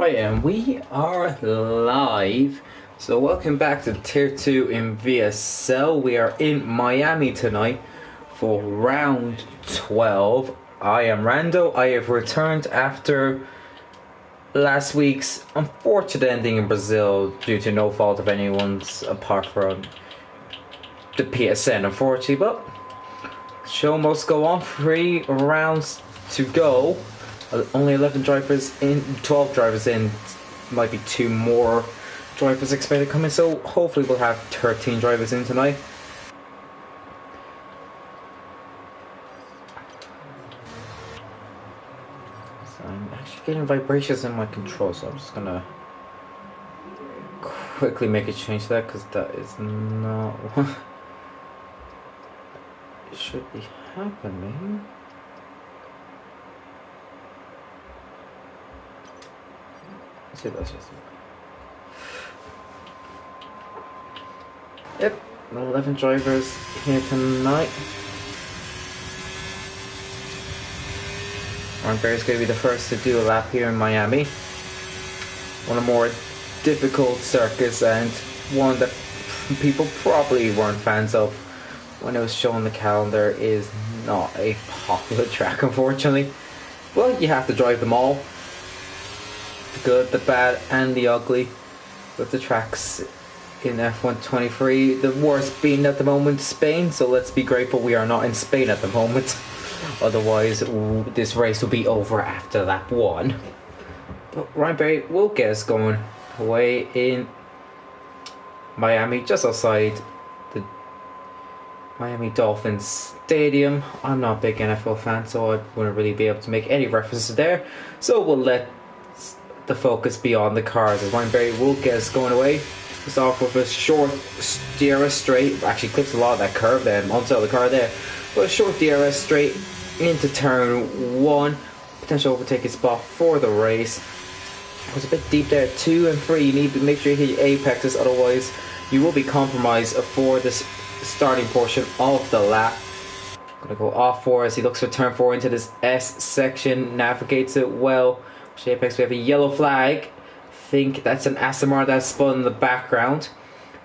Right, and we are live. So welcome back to Tier 2 in VSL. We are in Miami tonight for round 12. I am Rando. I have returned after last week's unfortunate ending in Brazil due to no fault of anyone's apart from the PSN, unfortunately. But show must go on. 3 rounds to go. Only 11 drivers in, 12 drivers in. Might be 2 more drivers expected coming, so hopefully we'll have 13 drivers in tonight. So I'm actually getting vibrations in my control, so I'm just gonna quickly make a change to that, because that is not what it should be happening. See, that's just yep, 11 drivers here tonight. Ryan Bear's going to be the first to do a lap here in Miami. One of the more difficult circuits, and one that people probably weren't fans of when it was shown on the calendar. Is not a popular track, unfortunately. Well, you have to drive them all. The good, the bad, and the ugly with the tracks in F123. The worst being at the moment Spain, so let's be grateful we are not in Spain at the moment. Otherwise, this race will be over after lap 1. But Ryan Berry will get us going away in Miami, just outside the Miami Dolphins Stadium. I'm not a big NFL fan, so I wouldn't really be able to make any references there. So we'll let the focus be on the cars, as Ryan Berry will get us going away. It's off with a short DRS straight. Actually clips a lot of that curve there onto the car there. But a short DRS straight into turn 1. Potential overtaking spot for the race. It was a bit deep there. 2 and 3. You need to make sure you hit your apexes, otherwise you will be compromised for this starting portion of the lap. Gonna go off 4 as he looks for turn 4 into this S section. Navigates it well. Apex, we have a yellow flag. I think that's an Asimar that's spun in the background.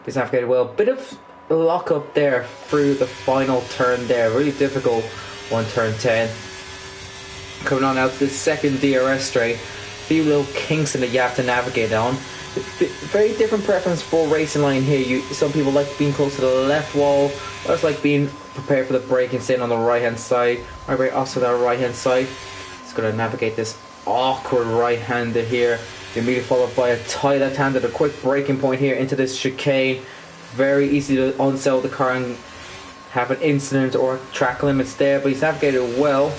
This navigated well. Bit of lock up there through the final turn there. Really difficult on turn 10. Coming on out to the second DRS straight. Few little kinks in that you have to navigate on. Very different preference for racing line here. Some people like being close to the left wall. Others like being prepared for the brake and staying on the right hand side. Right, also that right hand side. It's going to navigate this awkward right-hander here, immediately followed by a tight left-hander, a quick braking point here into this chicane. Very easy to unsell the car and have an incident or track limits there, but he's navigated well.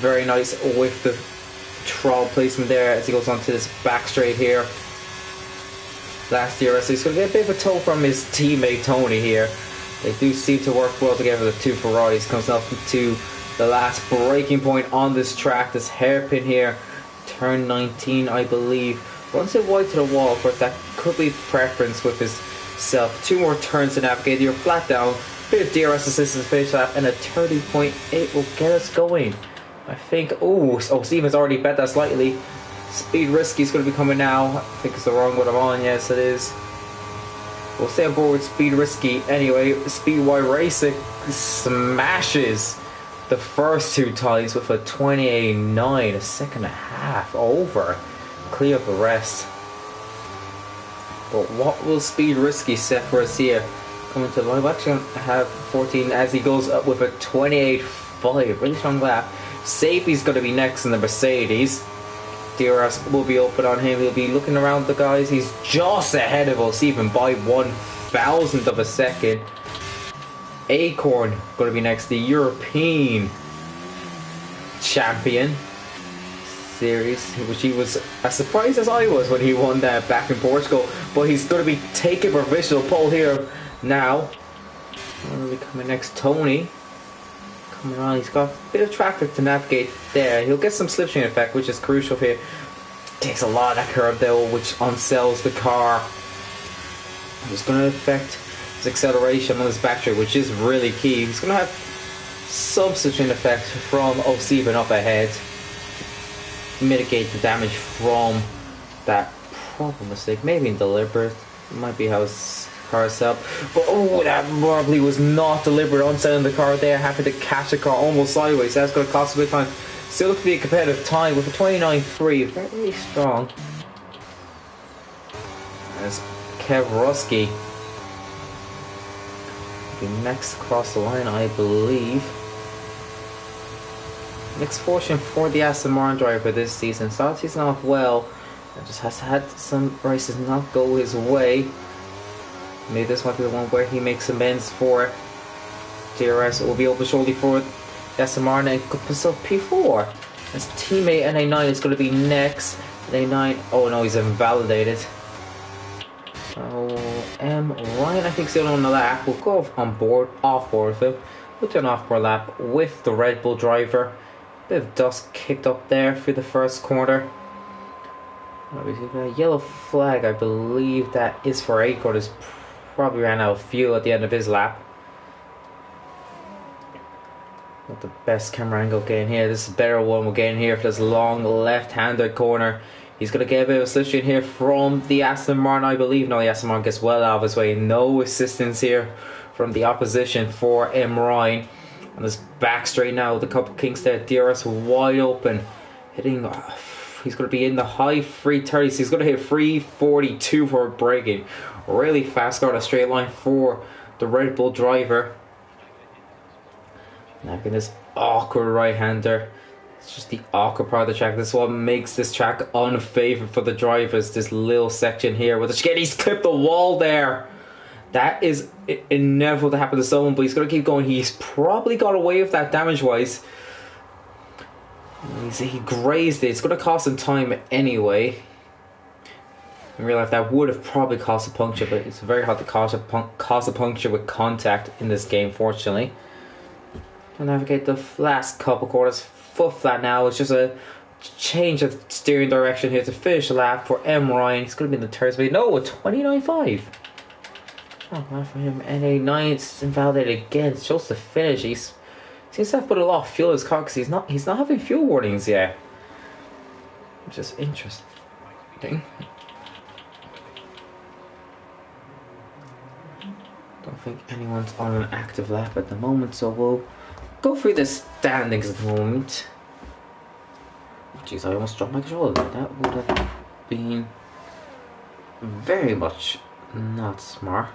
Very nice with the throttle placement there as he goes onto this back straight here. Last year, so he's going to get a bit of a tow from his teammate Tony here. They do seem to work well together, the two Ferraris. Comes up to the last braking point on this track, this hairpin here. Turn 19, I believe. Runs it wide to the wall. Of course, that could be preference with his self. 2 more turns to navigate. You're flat down. Bit of DRS assistance finish lap, and a 30.8 will get us going. I think. Oh, Steven's already bet that slightly. Speed Risky is going to be coming now. I think it's the wrong one I'm on. Yes, it is. We'll stay on board with Speed Risky anyway. Speedway Racing smashes the first 2 times with a 28.9, a second and a half over. Clear up the rest. But what will Speed Risky set for us here? Coming to live, actually going to have 14 as he goes up with a 28.5. Really strong lap. Safety's going to be next in the Mercedes. DRS will be open on him. He'll be looking around the guys. He's just ahead of us, even by 1,000th of a second. Acorn going to be next, the European champion series, which he was as surprised as I was when he won that back in Portugal. But he's going to be taking provisional pole here now. Going to be coming next, Tony. Coming on, he's got a bit of traffic to navigate there. He'll get some slipstream effect, which is crucial here. Takes a lot of that curve though, which unsells the car. It's going to affect his acceleration on his back straight, which is really key. He's going to have some slipstream effect from O'Steven up ahead. Mitigate the damage from that probably mistake, maybe deliberate. It might be how his car is set up. But oh, that probably was not deliberate on setting the car there, having to catch the car almost sideways. That's going to cost a bit of time. Still looks to be a competitive time with a 29.3, very strong. As Kev Rusky be next across the line, I believe. Mixed fortune for the Aston Martin driver this season. Started season off well, and just has had some races not go his way. Maybe this might be the one where he makes amends for DRS. It will be open shortly for the Aston Martin and could push up P4. His teammate NA9 is going to be next. NA9, oh no, he's invalidated. So Ryan, I think, still on the lap. We'll go off board with him. We'll do an off board lap with the Red Bull driver. Bit of dust kicked up there through the first corner. A yellow flag, I believe that is for Acorn. Has probably ran out of fuel at the end of his lap. Not the best camera angle getting here. This is a better one we're getting here for this long left-handed corner. He's going to get a bit of a slipstream here from the Aston Martin, I believe. No, the Aston Martin gets well out of his way. No assistance here from the opposition for Ryan. On his back straight now, the couple kinks there. DRS wide open. Hitting, he's going to be in the high 330s. He's going to hit 342 for braking. Really fast car on a straight line for the Red Bull driver. Now again, this awkward right-hander. It's just the awkward part of the track. This is what makes this track unfavourable for the drivers. This little section here with the chicane. He's clipped the wall there. That is inevitable to happen to someone, but he's going to keep going. He's probably got away with that damage-wise. He grazed it. It's going to cost him time anyway. In real life, that would have probably caused a puncture, but it's very hard to cause a puncture with contact in this game, fortunately. To navigate the last couple quarters. Foot flat now. It's just a change of steering direction here to finish the lap for Ryan. He's going to be in the third speed. No, a 29.5. Oh, bad for him. NA9 is invalidated again. It's just the finish. He seems to have put a lot of fuel in his car because he's not having fuel warnings yet. Which is interesting. Don't think anyone's on an active lap at the moment, so we'll go through the standings at the moment. Jeez, I almost dropped my controller. That would have been very much not smart.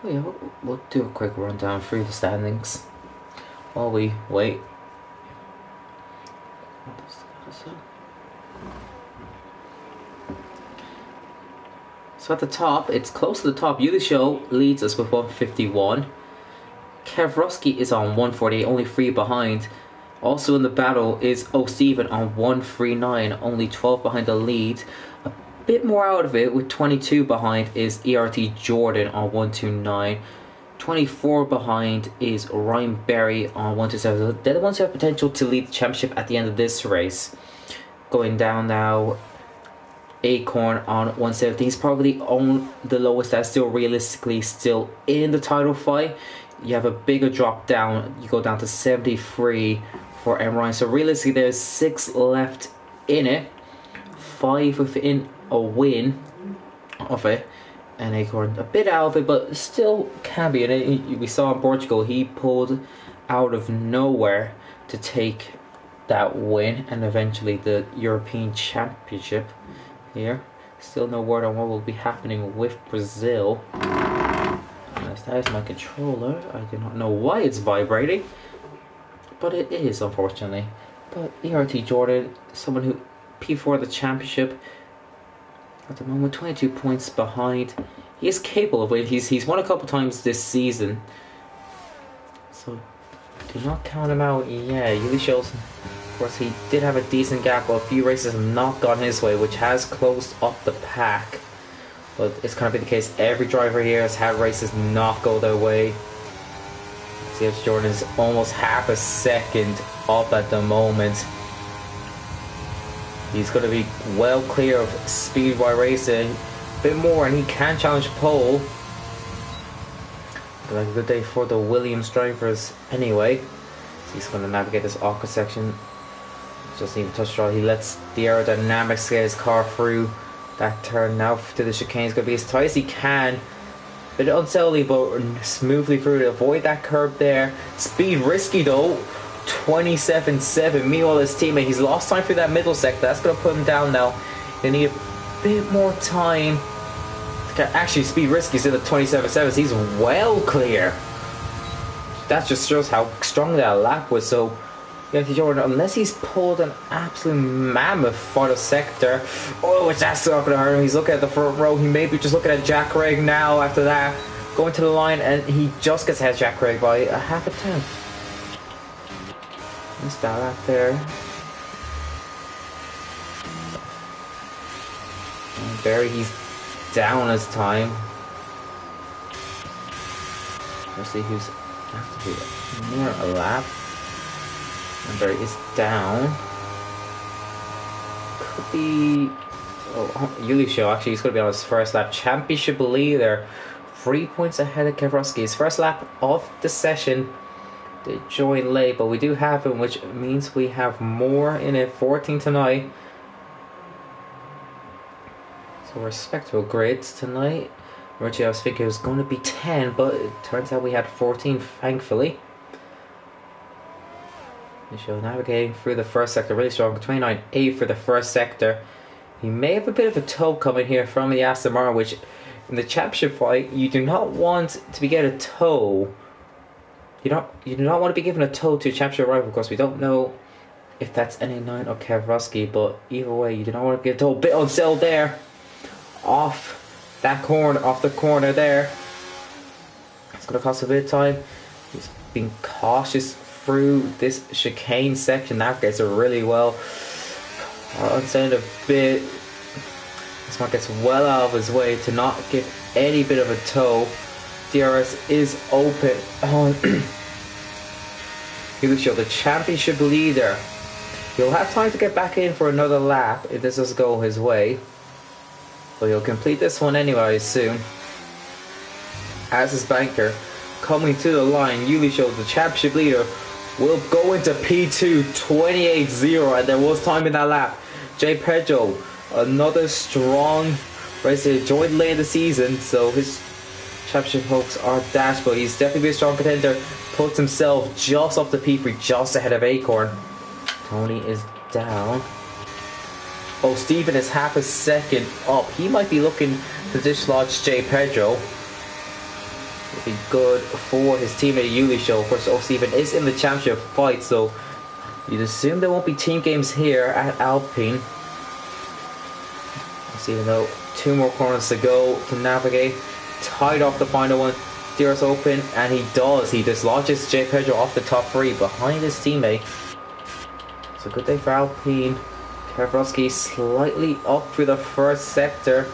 But yeah, we'll do a quick rundown through the standings while we wait. So at the top, it's close to the top. You the Show leads us with 151. Kev Rusky is on 148, only 3 behind. Also in the battle is O'Steven on 139, only 12 behind the lead. A bit more out of it with 22 behind is ERT Jordan on 129. 24 behind is Ryan Berry on 127. They're the ones who have potential to lead the championship at the end of this race. Going down now, Acorn on 170. He's probably on the lowest that's still realistically still in the title fight. You have a bigger drop down. You go down to 73 for Ryan. So realistically, there's 6 left in it. 5 within a win of it. And Acorn a bit out of it, but still can be. And we saw in Portugal, he pulled out of nowhere to take that win and eventually the European Championship here. Still no word on what will be happening with Brazil. That is my controller. I do not know why it's vibrating, but it is, unfortunately. But ERT Jordan, someone who P4 the championship at the moment, 22 points behind. He is capable of it. He's won a couple times this season, so do not count him out. Yeah, really shows. Of course, he did have a decent gap, but a few races have not gone his way, which has closed up the pack. But it's going to be the case. Every driver here has had races not go their way. See if Jordan is almost half a second off at the moment. He's going to be well clear of Speedway Racing. A bit more and he can challenge pole. But like a good day for the Williams drivers anyway. So he's going to navigate this awkward section. Just need to touch draw. He lets the aerodynamics get his car through That turn now to the chicane is going to be as tight as he can. Bit unsteadily, but smoothly through to avoid that curb there. Speed risky though. 27.7. Meanwhile, his teammate, he's lost time through that middle sector. That's going to put him down now. They need a bit more time. Actually, speed risky's in the 27.7. So he's well clear. That just shows how strong that lap was. So, yeah, Jordan, unless he's pulled an absolute mammoth final sector, which that's not going to hurt him. He's looking at the front row. He may be just looking at Jack Craig now after that. Going to the line, and he just gets ahead of Jack Craig by a half a tenth. Missed that lap there. And Barry, he's down his time. Let's see who's actually near a lap. And Barry is down. Could be... Oh, Yuli Show, actually, he's going to be on his first lap. Championship leader. 3 points ahead of Kevrovsky. His first lap of the session. They join late, but we do have him, which means we have more in it. 14 tonight. So respectable grades tonight. Originally I was thinking it was going to be 10, but it turns out we had 14, thankfully. The show navigating through the first sector really strong. 29.8 for the first sector. He may have a bit of a toe coming here from the Aston Martin, which in the championship fight you do not want to be getting a toe. You do not want to be given a toe to a championship rival because we don't know if that's NA9 or Kevrovsky, but either way you do not want to get a toe. Bit on sale there. Off that corner, off the corner there. It's going to cost a bit of time. He's being cautious through this chicane section. Navigates it really well. Unsaid a bit. This one gets well out of his way to not give any bit of a toe. DRS is open. He'll show the championship leader. He'll have time to get back in for another lap if this does go his way. But he'll complete this one anyway soon. As his banker coming to the line, Yuli shows the championship leader will go into P2 28.0, and there was time in that lap. Jay Pedro, another strong racer, joined late in the season, so his championship hopes are dashed, but he's definitely a strong contender. Puts himself just off the P3, just ahead of Acorn. Tony is down. Oh, Stephen is half a second up. He might be looking to dislodge Jay Pedro. Would be good for his teammate Yuli Show. Of course, Stephen is in the championship fight, so you'd assume there won't be team games here at Alpine. Stephen though, 2 more corners to go to navigate. Tied off the final one. DRS open, and he does. He dislodges Jay Pedro off the top 3 behind his teammate. It's a good day for Alpine. Kevrovsky slightly up through the first sector.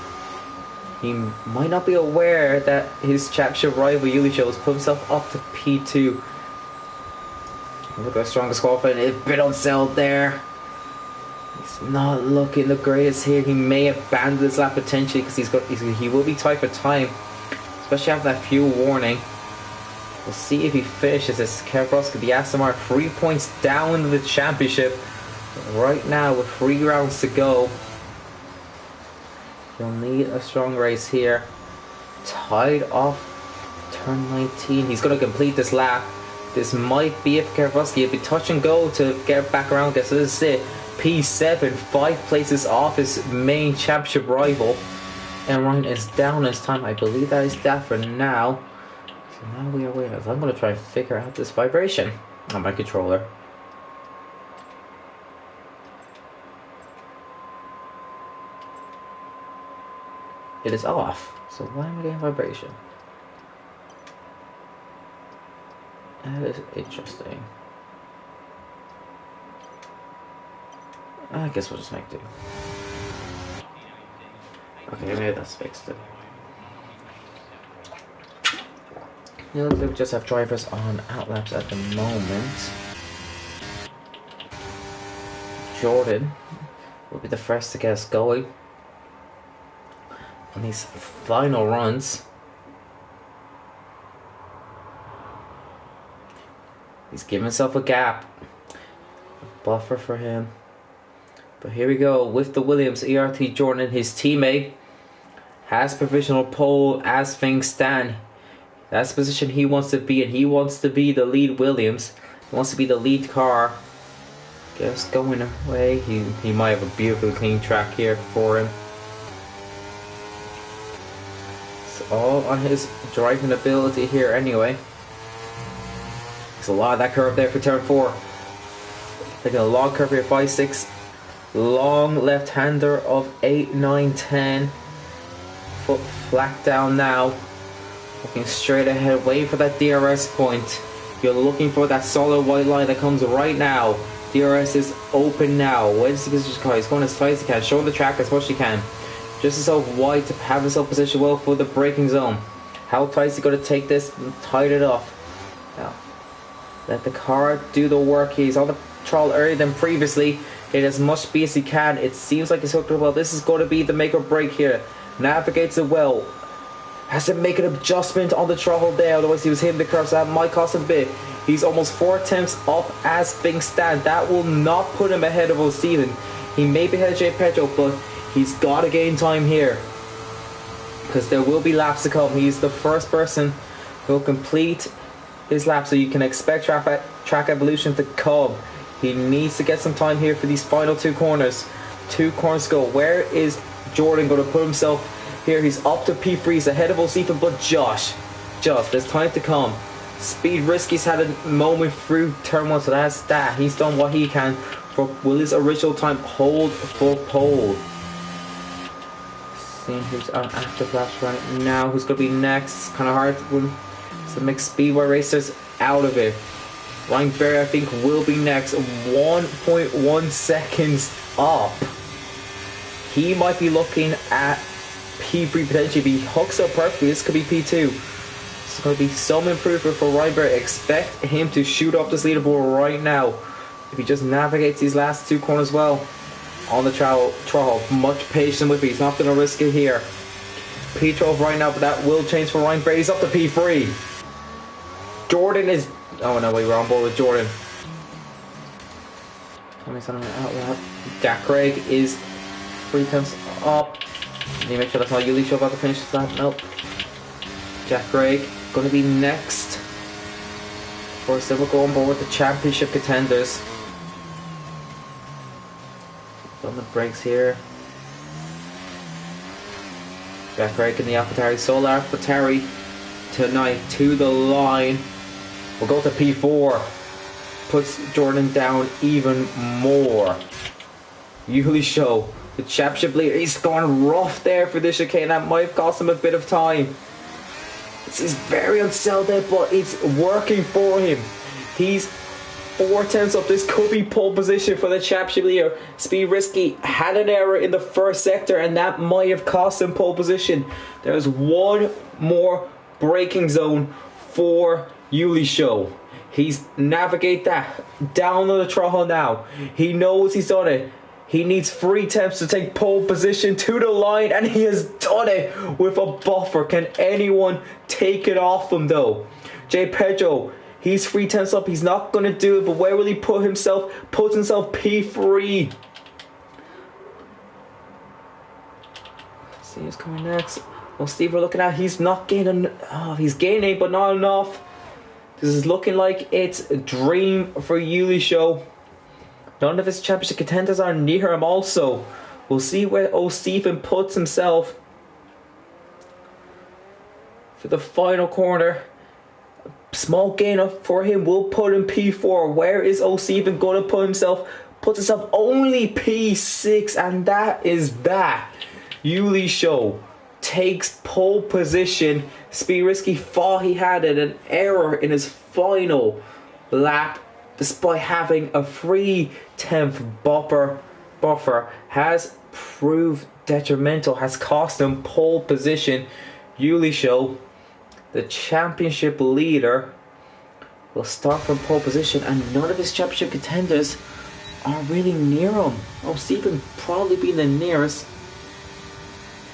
He might not be aware that his championship rival Yuli Show has put himself up to P2. Look at the strongest qualifying. A bit on sale there. He's not looking the greatest here. He may abandon this lap potentially because he will be tight for time, especially after that fuel warning. We'll see if he finishes this. Kevrovsky, the Aston Martin, 3 points down in the championship right now with 3 rounds to go. You'll need a strong race here. Tied off turn 19. He's going to complete this lap. This might be it for Kevrovsky. It'll be touch and go to get back around. So this is it. P7, 5 places off his main championship rival. And Ryan is down his time. I believe that is that for now. So now we are waiting. I'm going to try and figure out this vibration on my controller. It is off. So why am I getting vibration? That is interesting. I guess we'll just make do. Okay, maybe that's fixed it. It looks like we just have drivers on outlaps at the moment. Jordan will be the first to get us going on these final runs. He's giving himself a gap, a buffer for him. But here we go with the Williams. ERT Jordan, his teammate, has provisional pole as things stand. That's the position he wants to be in. He wants to be the lead Williams. He wants to be the lead car. Just going away. He might have a beautifully clean track here for him. It's all on his driving ability here anyway. There's a lot of that curve there for turn 4. Taking a long curve here, 5, 6. Long left-hander of 8, 9, 10. Foot flat down now. Looking straight ahead, wait for that DRS point. You're looking for that solid white line that comes right now. DRS is open now. Where's the position car? He's going as tight as he can, showing the track as much as he can. Just himself wide to have himself positioned well for the braking zone. How tight is he going to take this and tight it off? Now, let the car do the work. He's on the throttle earlier than previously. Get as much speed as he can. It seems like he's hooked up well. This is going to be the make or break here. Navigates it well. Has to make an adjustment on the throttle there, otherwise he was hitting the curve, so that might cost him a bit. He's almost 4 attempts up as things stand. That will not put him ahead of O'Steven. He may be ahead of Jay Pedro, but he's got to gain time here, because there will be laps to come. He's the first person who will complete his lap, so you can expect track evolution to come. He needs to get some time here for these final 2 corners. 2 corners to go. Where is Jordan going to put himself? Here he's up to P3, he's ahead of O'Steven, but Josh, there's time to come. Speed Risky's had a moment through turn 1, so that's that. He's done what he can for will his original time hold for pole. Seeing who's on active laps right now, who's going to be next. Kind of hard to make Speedway racers out of it. Ryan Berry, I think, will be next. 1.1 seconds up. He might be looking at P3 potentially. If he hooks up perfectly, this could be P2. It's going to be some improvement for Ryan Berry. Expect him to shoot up this leaderboard right now. If he just navigates these last 2 corners well. On the throttle, much patience with it. He's not going to risk it here. P12 right now, but that will change for Ryan Berry. He's up to P3. Jordan is... Oh no, we're on board with Jordan. Jack Craig is 3 times up. Let me make sure that's not Yuli Show about to finish that. Nope. Jack Craig going to be next. First, then we'll go on board with the championship contenders. On the brakes here. Jack Craig in the AlphaTauri. Solar AlphaTauri tonight to the line. We'll go to P4. Puts Jordan down even more. Yuli Show, the championship leader. He's going rough there for this chicane. That might have cost him a bit of time. This is very unsettled, but it's working for him. He's 4 attempts up. This could be pole position for the championship leader. Speed Risky had an error in the first sector, and that might have cost him pole position. There's one more braking zone for Yuli Show. He's navigate that down on the throttle now. He knows he's done it. He needs 3 attempts to take pole position to the line, and he has done it with a buffer. Can anyone take it off him though? Jay Pedro, he's 3 attempts up. He's not going to do it, but where will he put himself? Puts himself P3. Let's see who's coming next. Well, Steve, we're looking at, he's not gaining. Oh, he's gaining, but not enough. This is looking like it's a dream for Yuli Show. None of his championship contenders are near him also. We'll see where O'Steven puts himself for the final corner. Small gain up for him will put him P4. Where is O'Steven going to put himself? Puts himself only P6, and that is that. Yuli Show takes pole position. Speed Risky thought he had an error in his final lap, despite having a 3/10 buffer has proved detrimental, has cost him pole position. Yuli Show, the championship leader, will start from pole position, and none of his championship contenders are really near him. O'Steven probably being the nearest.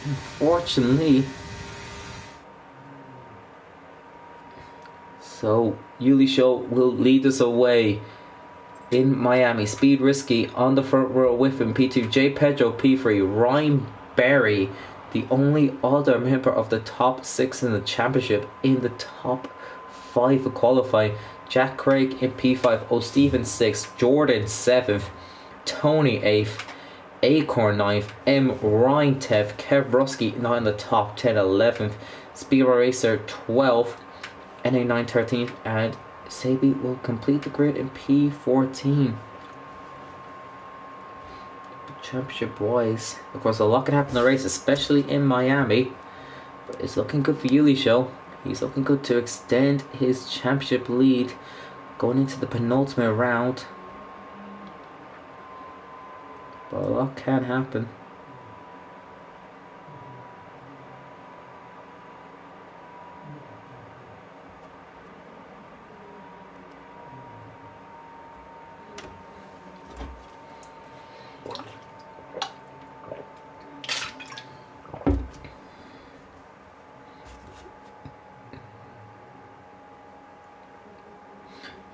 Unfortunately. So Yuli Show will lead us away in Miami. Speed Risky on the front row with him. P2, J Pedro. P3, Ryan Berry, the only other member of the top 6 in the championship in the top 5 of qualifying. Jack Craig in P5, O'Stephen 6th, Jordan 7th, Tony 8th, Acorn 9th, M. Ryan 10th, Kev Rusky not in the top 10, 11th, Speedway Racer 12th, NA9 13th, and Sabi will complete the grid in P14. Championship wise, of course, a lot can happen in the race, especially in Miami, but it's looking good for Yuli Show. He's looking good to extend his championship lead going into the penultimate round. But a lot can happen.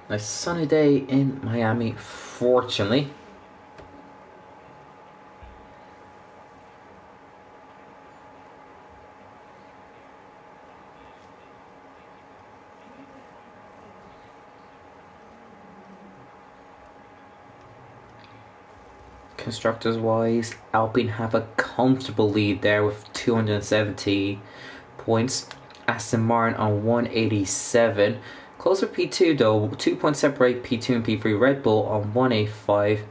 Nice sunny day in Miami, fortunately. Constructors wise, Alpine have a comfortable lead there with 270 points. Aston Martin on 187. Closer P2 though, 2 points separate P2 and P3. Red Bull on 185.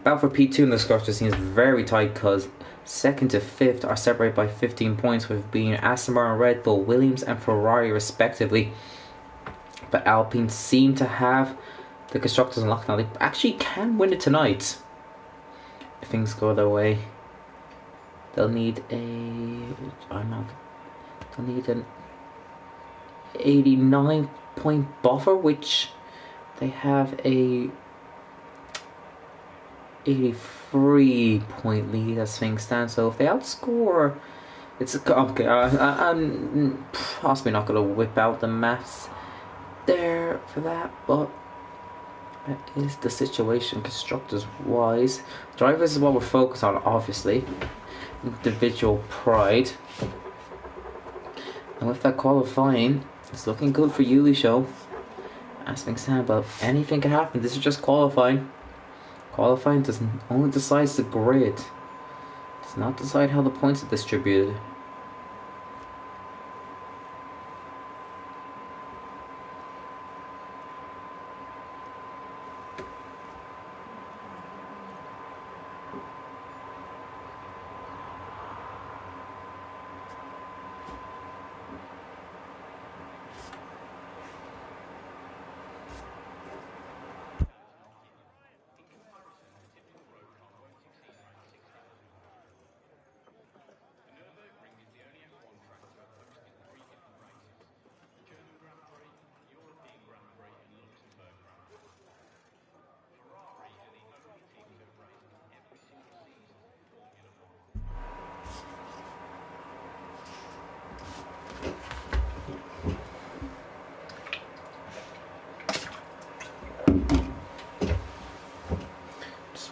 Battle for P2 in the constructor seems very tight because 2nd to 5th are separated by 15 points, with being Aston Martin, Red Bull, Williams and Ferrari respectively. But Alpine seem to have the constructors in lockdown. They actually can win it tonight if things go their way. They'll need an 89 point buffer, which they have a 83 point lead as things stand. So if they outscore, it's okay. I'm possibly not going to whip out the maths there for that, but that is the situation constructors wise. Drivers is what we're focused on, obviously. Individual pride. And with that qualifying, it's looking good for Yuli Show. As things stand, but anything can happen. This is just qualifying. Qualifying doesn't only decides the grid. It does not decide how the points are distributed.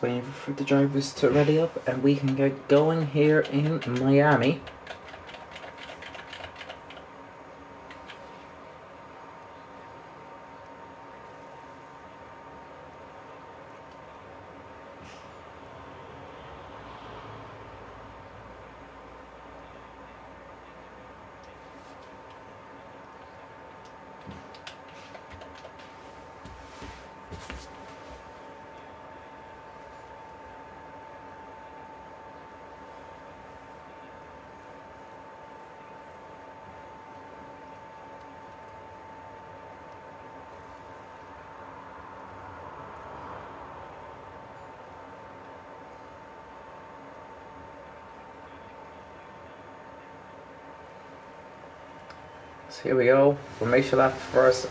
Waiting for the drivers to ready up and we can get going here in Miami. So here we go. Formation lap first.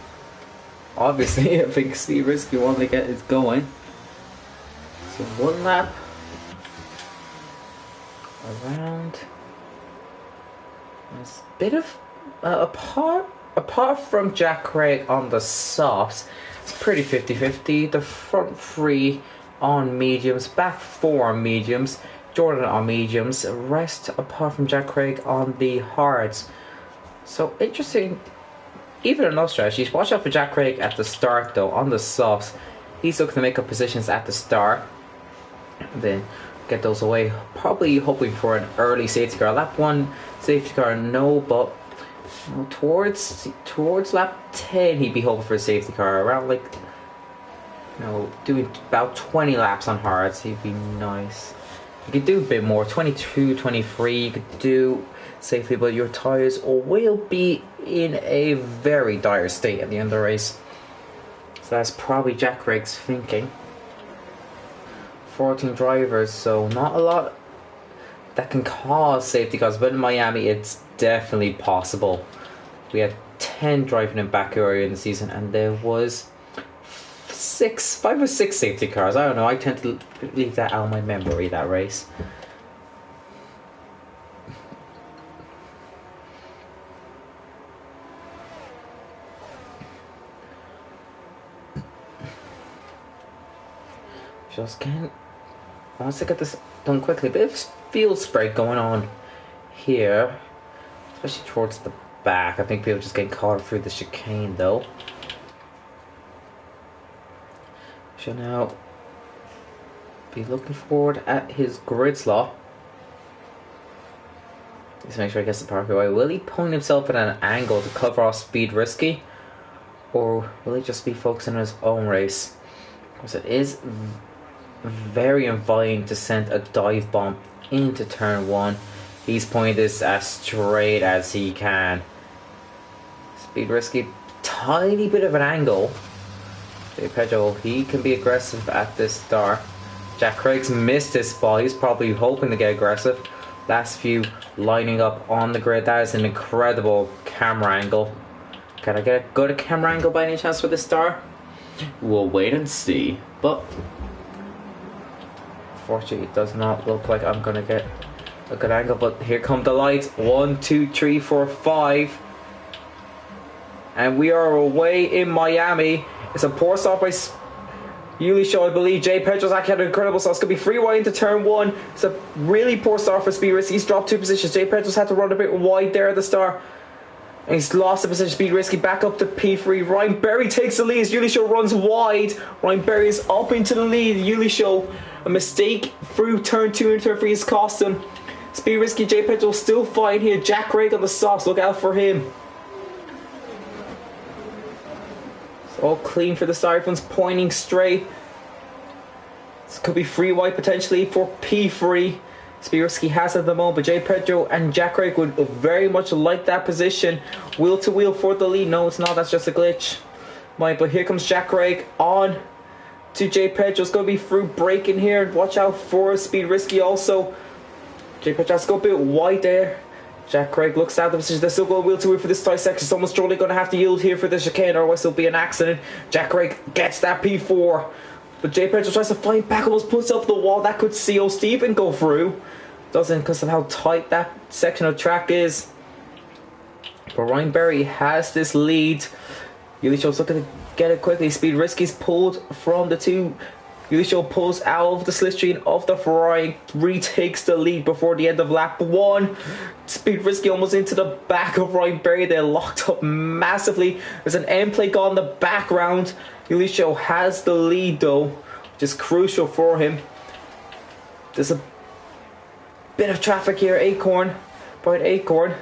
Obviously, a big speed risky one to get it going. So one lap around. There's a bit of a part apart from Jack Craig on the softs, it's pretty 50-50. The front three on mediums, back four on mediums, Jordan on mediums, rest apart from Jack Craig on the hards. So interesting, even enough strategies. Watch out for Jack Craig at the start though, on the softs. He's looking to make up positions at the start and then get those away. Probably hoping for an early safety car. Lap 1 safety car, no, but you know, towards lap 10 he'd be hoping for a safety car. Around like, you know, doing about 20 laps on hards, he'd be nice. You could do a bit more, 22, 23 you could do safely, but your tyres will be in a very dire state at the end of the race. So that's probably Jack Craig's thinking. 14 drivers, so not a lot that can cause safety cars, but in Miami it's definitely possible. We had 10 driving in Baku earlier in the season, and there was 5 or 6 safety cars. I don't know, I tend to leave that out of my memory, that race. Just can't. Wants to get this done quickly. Bit of field spread going on here, especially towards the back. I think people just getting caught through the chicane though. Should now be looking forward at his grid slot. Just make sure he gets the park away. Will he point himself at an angle to cover off Speed Risky, or will he just be focusing on his own race? Because it is very inviting to send a dive bomb into turn 1. He's pointing this as straight as he can. Speed Risky, tiny bit of an angle. Pedro, he can be aggressive at this start. Jack Craig's missed his spot. He's probably hoping to get aggressive. Last few lining up on the grid. That is an incredible camera angle. Can I get a good camera angle by any chance for this start? We'll wait and see, but unfortunately, it does not look like I'm gonna get a good angle. But here come the lights. 1, 2, 3, 4, 5, and we are away in Miami. It's a poor start by Yuli Show, I believe. Jay Pedro's actually had an incredible start. It's gonna be free wide into turn 1. It's a really poor start for Speed Risky. He's dropped 2 positions. Jay Pedro's had to run a bit wide there at the start. And he's lost the position. Speed Risky back up to P3. Ryan Berry takes the lead as Yuli Show runs wide. Ryan Berry is up into the lead. Yuli Show, a mistake through turn 2 and turn 3 is cost him. Speed Risky, Jay Pedro still fighting here. Jack Craig on the softs. Look out for him. It's all clean for the Styrofoams, pointing straight. This could be free wide potentially for P3. Speed Risky has at the moment, but Jay Pedro and Jack Craig would very much like that position. Wheel to wheel for the lead. No, it's not. That's just a glitch. But here comes Jack Craig on to Jay Pedro. It's going to be through braking here. Watch out for Speed Risky also. Jay Pedro has to go a bit wide there. Jack Craig looks out the position. They're still going wheel to wheel for this tight section. Someone's surely going to have to yield here for the chicane, otherwise there'll be an accident. Jack Craig gets that P4. But Jay Pedro tries to fight back, almost puts up the wall. That could see Stephen go through. Doesn't, because of how tight that section of track is. But Ryan Berry has this lead. Yuli looking to get it quickly. Speed Risky's pulled from the 2. Yuli pulls out of the slipstream of the Ferrari, retakes the lead before the end of lap 1. Speed Risky almost into the back of Ryan Berry. They're locked up massively. There's an end plate on the background. Yuli has the lead though, which is crucial for him. There's a bit of traffic here. Acorn, Bright Acorn.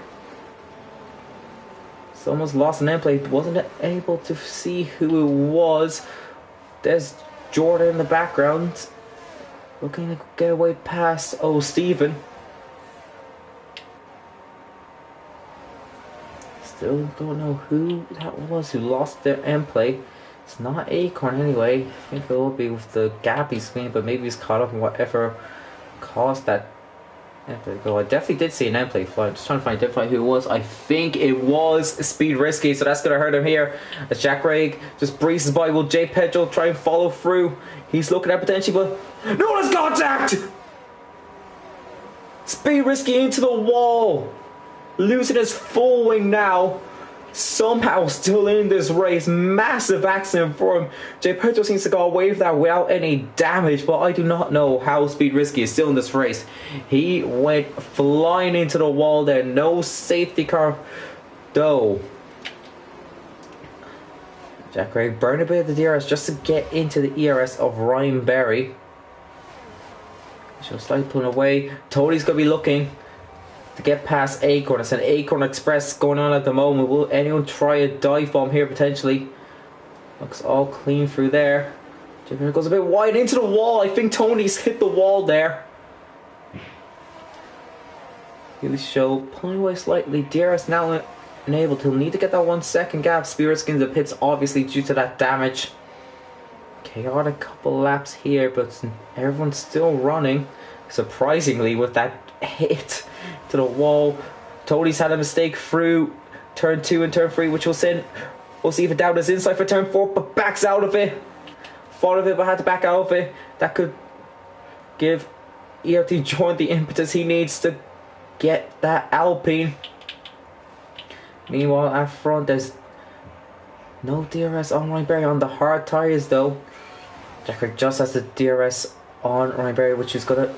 Someone's lost an end plate. Wasn't able to see who it was. There's Jordan in the background, looking to get away past Stephen. Still don't know who that was who lost their end plate. It's not Acorn anyway. I think it will be with the gap he's made, but maybe he's caught up in whatever caused that end plate go. I definitely did see an end plate fly. I'm just trying to identify who it was. I think it was Speed Risky, so that's going to hurt him here. As Jack Craig just breezes by, will Jay Pedro try and follow through? He's looking at potentially, but no, there's contact! Speed Risky into the wall. Losing his full wing now. somehow still in this race. Massive accident for him. Jay Pedro seems to go away with that without any damage, but I do not know how Speed Risky is still in this race. He went flying into the wall there. No safety car though. Jack Craig burned a bit of the DRS just to get into the ERS of Ryan Berry. She'll slightly pulling away. Tony's going to be looking to get past Acorn. It's an Acorn Express going on at the moment. Will anyone try a dive bomb here potentially? Looks all clean through there. Jimmy goes a bit wide into the wall. I think Tony's hit the wall there. Really show pulling away slightly. DRS now enabled. He'll need to get that 1 second gap. Spirit in the pits obviously due to that damage. Chaotic couple laps here, but everyone's still running. Surprisingly, with that hit to the wall. Tony's had a mistake through turn 2 and turn 3, which will send O'Stephen down his inside for turn 4, but backs out of it. Thought of it, but had to back out of it. That could give ERT Jordan the impetus he needs to get that Alpine. Meanwhile, at front, there's no DRS on Ryan Berry on the hard tyres though. Jacker just has the DRS on Ryan Berry, which is going to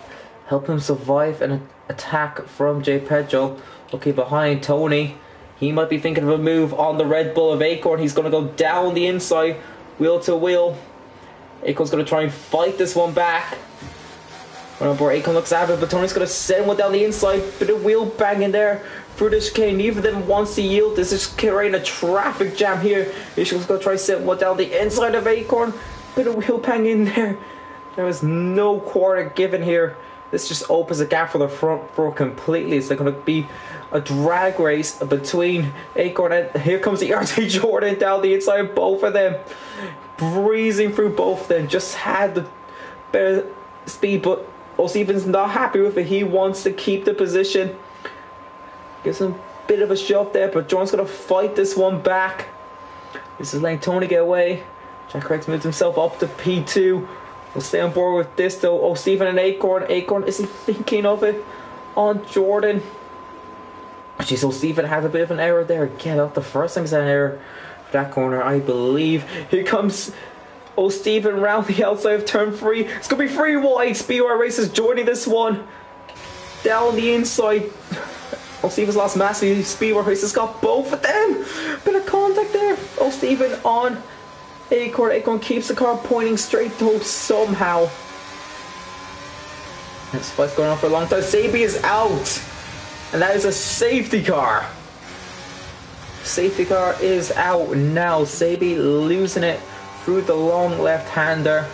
help him survive an attack from Jay Pedro. Looking behind Tony. He might be thinking of a move on the Red Bull of Acorn. He's going to go down the inside, wheel to wheel. Acorn's going to try and fight this one back. Run on board, Acorn looks at it, but Tony's going to send one down the inside. Bit of wheel banging there through the chicane. Neither of them wants to yield. This is creating a traffic jam here. Acorn's going to try to send one down the inside of Acorn. Bit of wheel banging there. There was no quarter given here. This just opens a gap for the front row completely. It's going to be a drag race between Acorn and here comes the RT Jordan down the inside of both of them. Breezing through both of them. Just had the better speed, but O'Stephen's not happy with it. He wants to keep the position. Gives him a bit of a shove there, but Jordan's going to fight this one back. This is letting Tony get away. Jack Craig's moved himself up to P2. We'll stay on board with this though. O'Stephen and Acorn. Acorn, is he thinking of it on Jordan? Jeez, O'Stephen had a bit of an error there. Again, not the first time he's had an error for that corner, I believe. Here comes O'Stephen round the outside of turn 3. It's going to be 3 wide. Speedway Racers joining this one. Down the inside. O'Stephen's lost massively. Speedway Racers got both of them. Bit of contact there. O'Stephen on Acorn. Acorn keeps the car pointing straight though somehow. This fight's going on for a long time. Sabi is out. And that is a safety car. Safety car is out now. Sabi losing it through the long left-hander.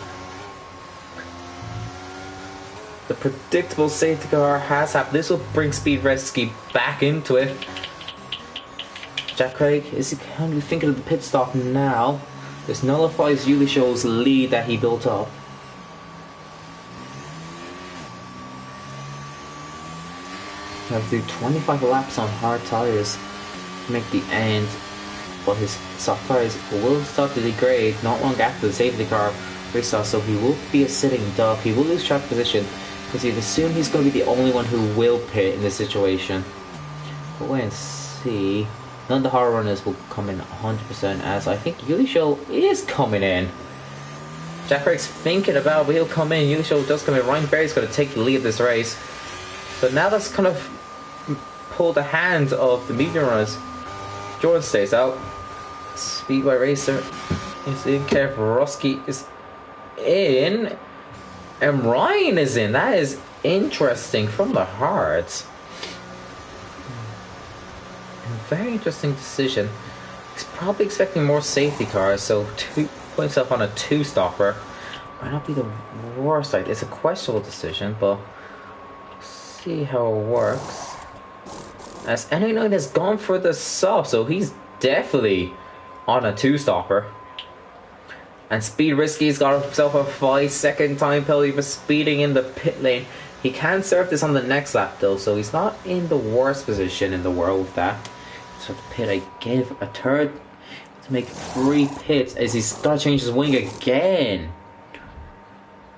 The predictable safety car has happened. This will bring Speed Rescue back into it. Jack Craig, is he kind of thinking of the pit stop now? This nullifies Ulysho's lead that he built up. He has to do 25 laps on hard tyres to make the end, but his soft tyres will start to degrade not long after the safety car race off, so he will be a sitting duck. He will lose track position because you'd assume he's going to be the only one who will pit in this situation. But wait and see. None of the horror runners will come in 100%, as I think Ulisho is coming in. Jack Craig's thinking about, but he'll come in. Ulisho does come in. Ryan Berry's going to take the lead of this race. So now that's kind of pulled the hand of the medium runners. Jordan stays out. Speedway Racer is in. Kev Roski is in. And Ryan is in. That is interesting from the hards. Very interesting decision. He's probably expecting more safety cars, so putting himself on a 2-stopper might not be the worst idea. It's a questionable decision, but see how it works. As NA9 has gone for the soft, so he's definitely on a 2-stopper. And Speed Risky's got himself a 5-second time penalty for speeding in the pit lane. He can serve this on the next lap though, so he's not in the worst position in the world with that. So the pit, I give a third to make 3 pits as he's got to change his wing again.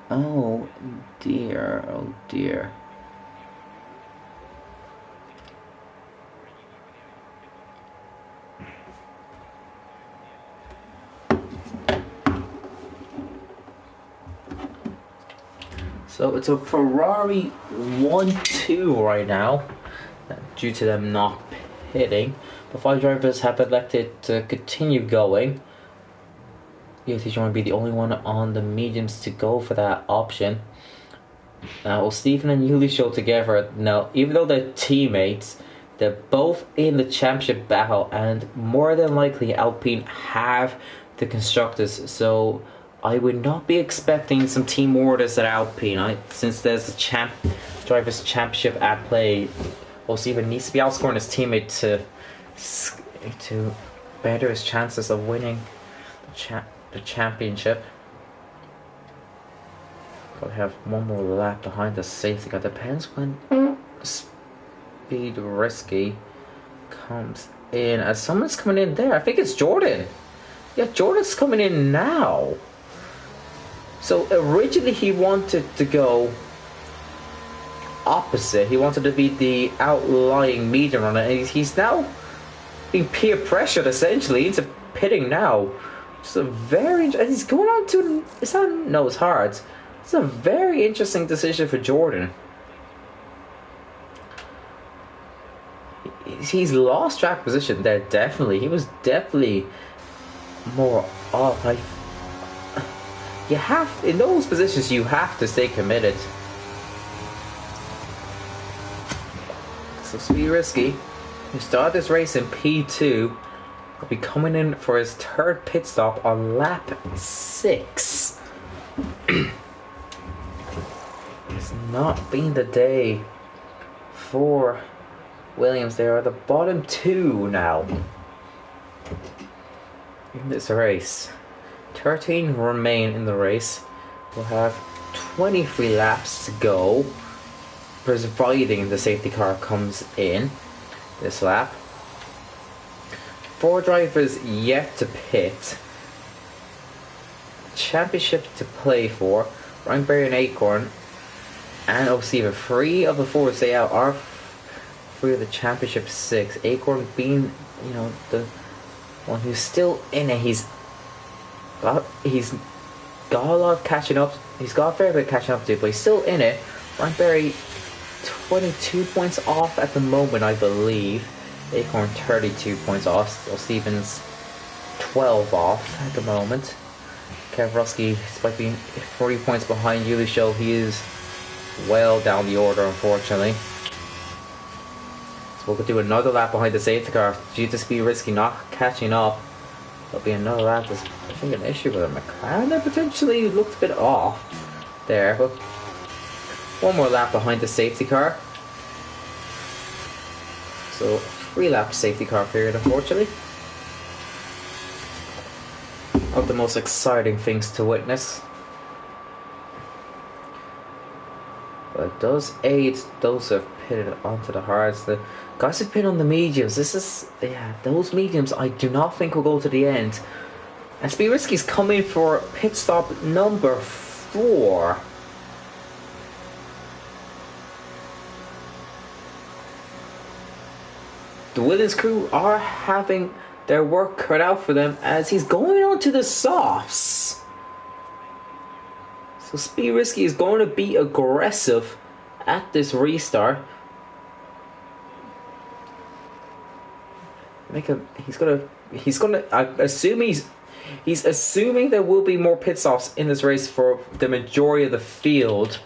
Oh dear, oh dear. So it's a Ferrari 1-2 right now, due to them not pitting. The 5 drivers have elected to continue going. Yes, he's going to be the only one on the mediums to go for that option. Now, Stephen and Yuli show together. Now, even though they're teammates, they're both in the championship battle, and more than likely Alpine have the constructors. So I would not be expecting some team orders at Alpine. Since there's a drivers' championship at play, Stephen needs to be outscoring his teammate to better his chances of winning the championship. Probably have one more lap behind the safety car. Depends when Speed Risky comes in. As someone's coming in there, I think it's Jordan. Yeah, Jordan's coming in now. So originally he wanted to go opposite. He wanted to be the outlying medium runner, and he's now being peer pressured essentially into pitting now. It's a very, and he's going on to, it's hard. It's a very interesting decision for Jordan. He's lost track position there, definitely. He was definitely more off. You have, in those positions, you have to stay committed. So Speed Risky, who started this race in P2, will be coming in for his third pit stop on lap 6. It's not been the day for Williams. They are the bottom 2 now in this race. 13 remain in the race. We'll have 23 laps to go, providing the safety car comes in this lap. 4 drivers yet to pit. Championship to play for. Ryan Berry and Acorn and O'Stephen. 3 of the 4 stay out are free of the championship 6. Acorn being, the one who's still in it. He's got a lot of catching up. He's got a fair bit of catching up to do, but he's still in it. Ryan Berry 22 points off at the moment, I believe. Acorn 32 points off. So Stevens 12 off at the moment. Kev Rusky, despite being 40 points behind Yuli Show, he is well down the order, unfortunately. So we'll do another lap behind the safety car. Due to Speed Risky not catching up, there'll be another lap. There's, I think, an issue with a McLaren that potentially looked a bit off there, but one more lap behind the safety car. So 3 lap safety car period, unfortunately. Not the most exciting things to witness, but it does aid those who have pitted onto the hards. The guys who pit on the mediums, those mediums I do not think will go to the end. And Speed Risky's coming for pit stop number 4. The Williams crew are having their work cut out for them as he's going on to the softs. So Speed Risky is going to be aggressive at this restart. He's assuming there will be more pit stops in this race for the majority of the field.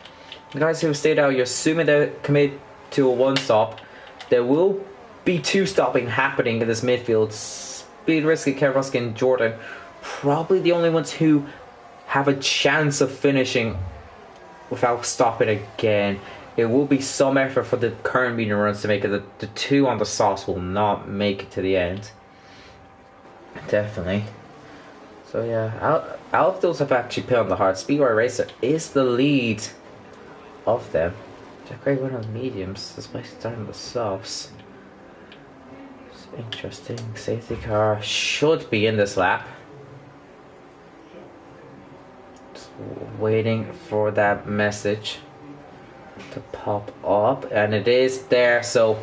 The guys who have stayed out, you're assuming they're committed to a 1 stop. There will be 2 stopping happening in this midfield. Speed Risky, Kevrosky and Jordan probably the only ones who have a chance of finishing without stopping again. It will be some effort for the current medium runs to make it. The 2 on the softs will not make it to the end. Definitely. So yeah, all of those have actually put on the hard. Speedway Racer is the lead of them. Jack Gray went on mediums despite starting the softs. Interesting. Safety car should be in this lap. Just waiting for that message to pop up, and it is there. So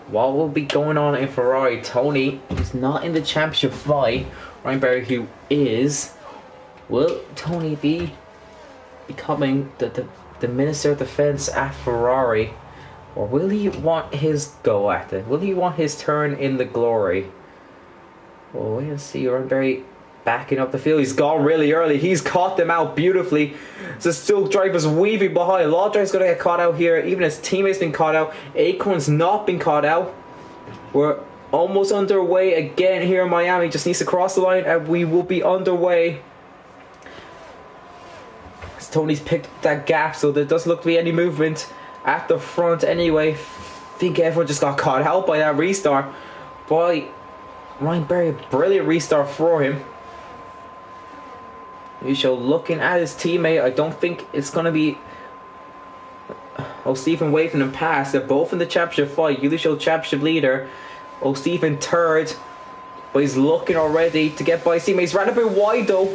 what will be going on in Ferrari? Tony is not in the championship fight. Ryan Berry, who is, will Tony be becoming the Minister of Defence at Ferrari? Or will he want his go at it? Will he want his turn in the glory? Well, wait and see. Ryan backing up the field. He's gone really early. He's caught them out beautifully. The still driver's weaving behind. Lawdrive's going to get caught out here. Even his teammates been caught out. Acorn's not been caught out. We're almost underway again here in Miami. Just needs to cross the line and we will be underway. As Tony's picked up that gap, so there doesn't look to be any movement at the front anyway. I think everyone just got caught out by that restart. Boy, Ryan Berry, a brilliant restart for him. Lucio looking at his teammate. I don't think it's going to be O'Stephen waving him past. They're both in the championship fight. Lucio championship leader. O'Stephen third. But he's looking already to get by his teammates. Ran a bit wide though.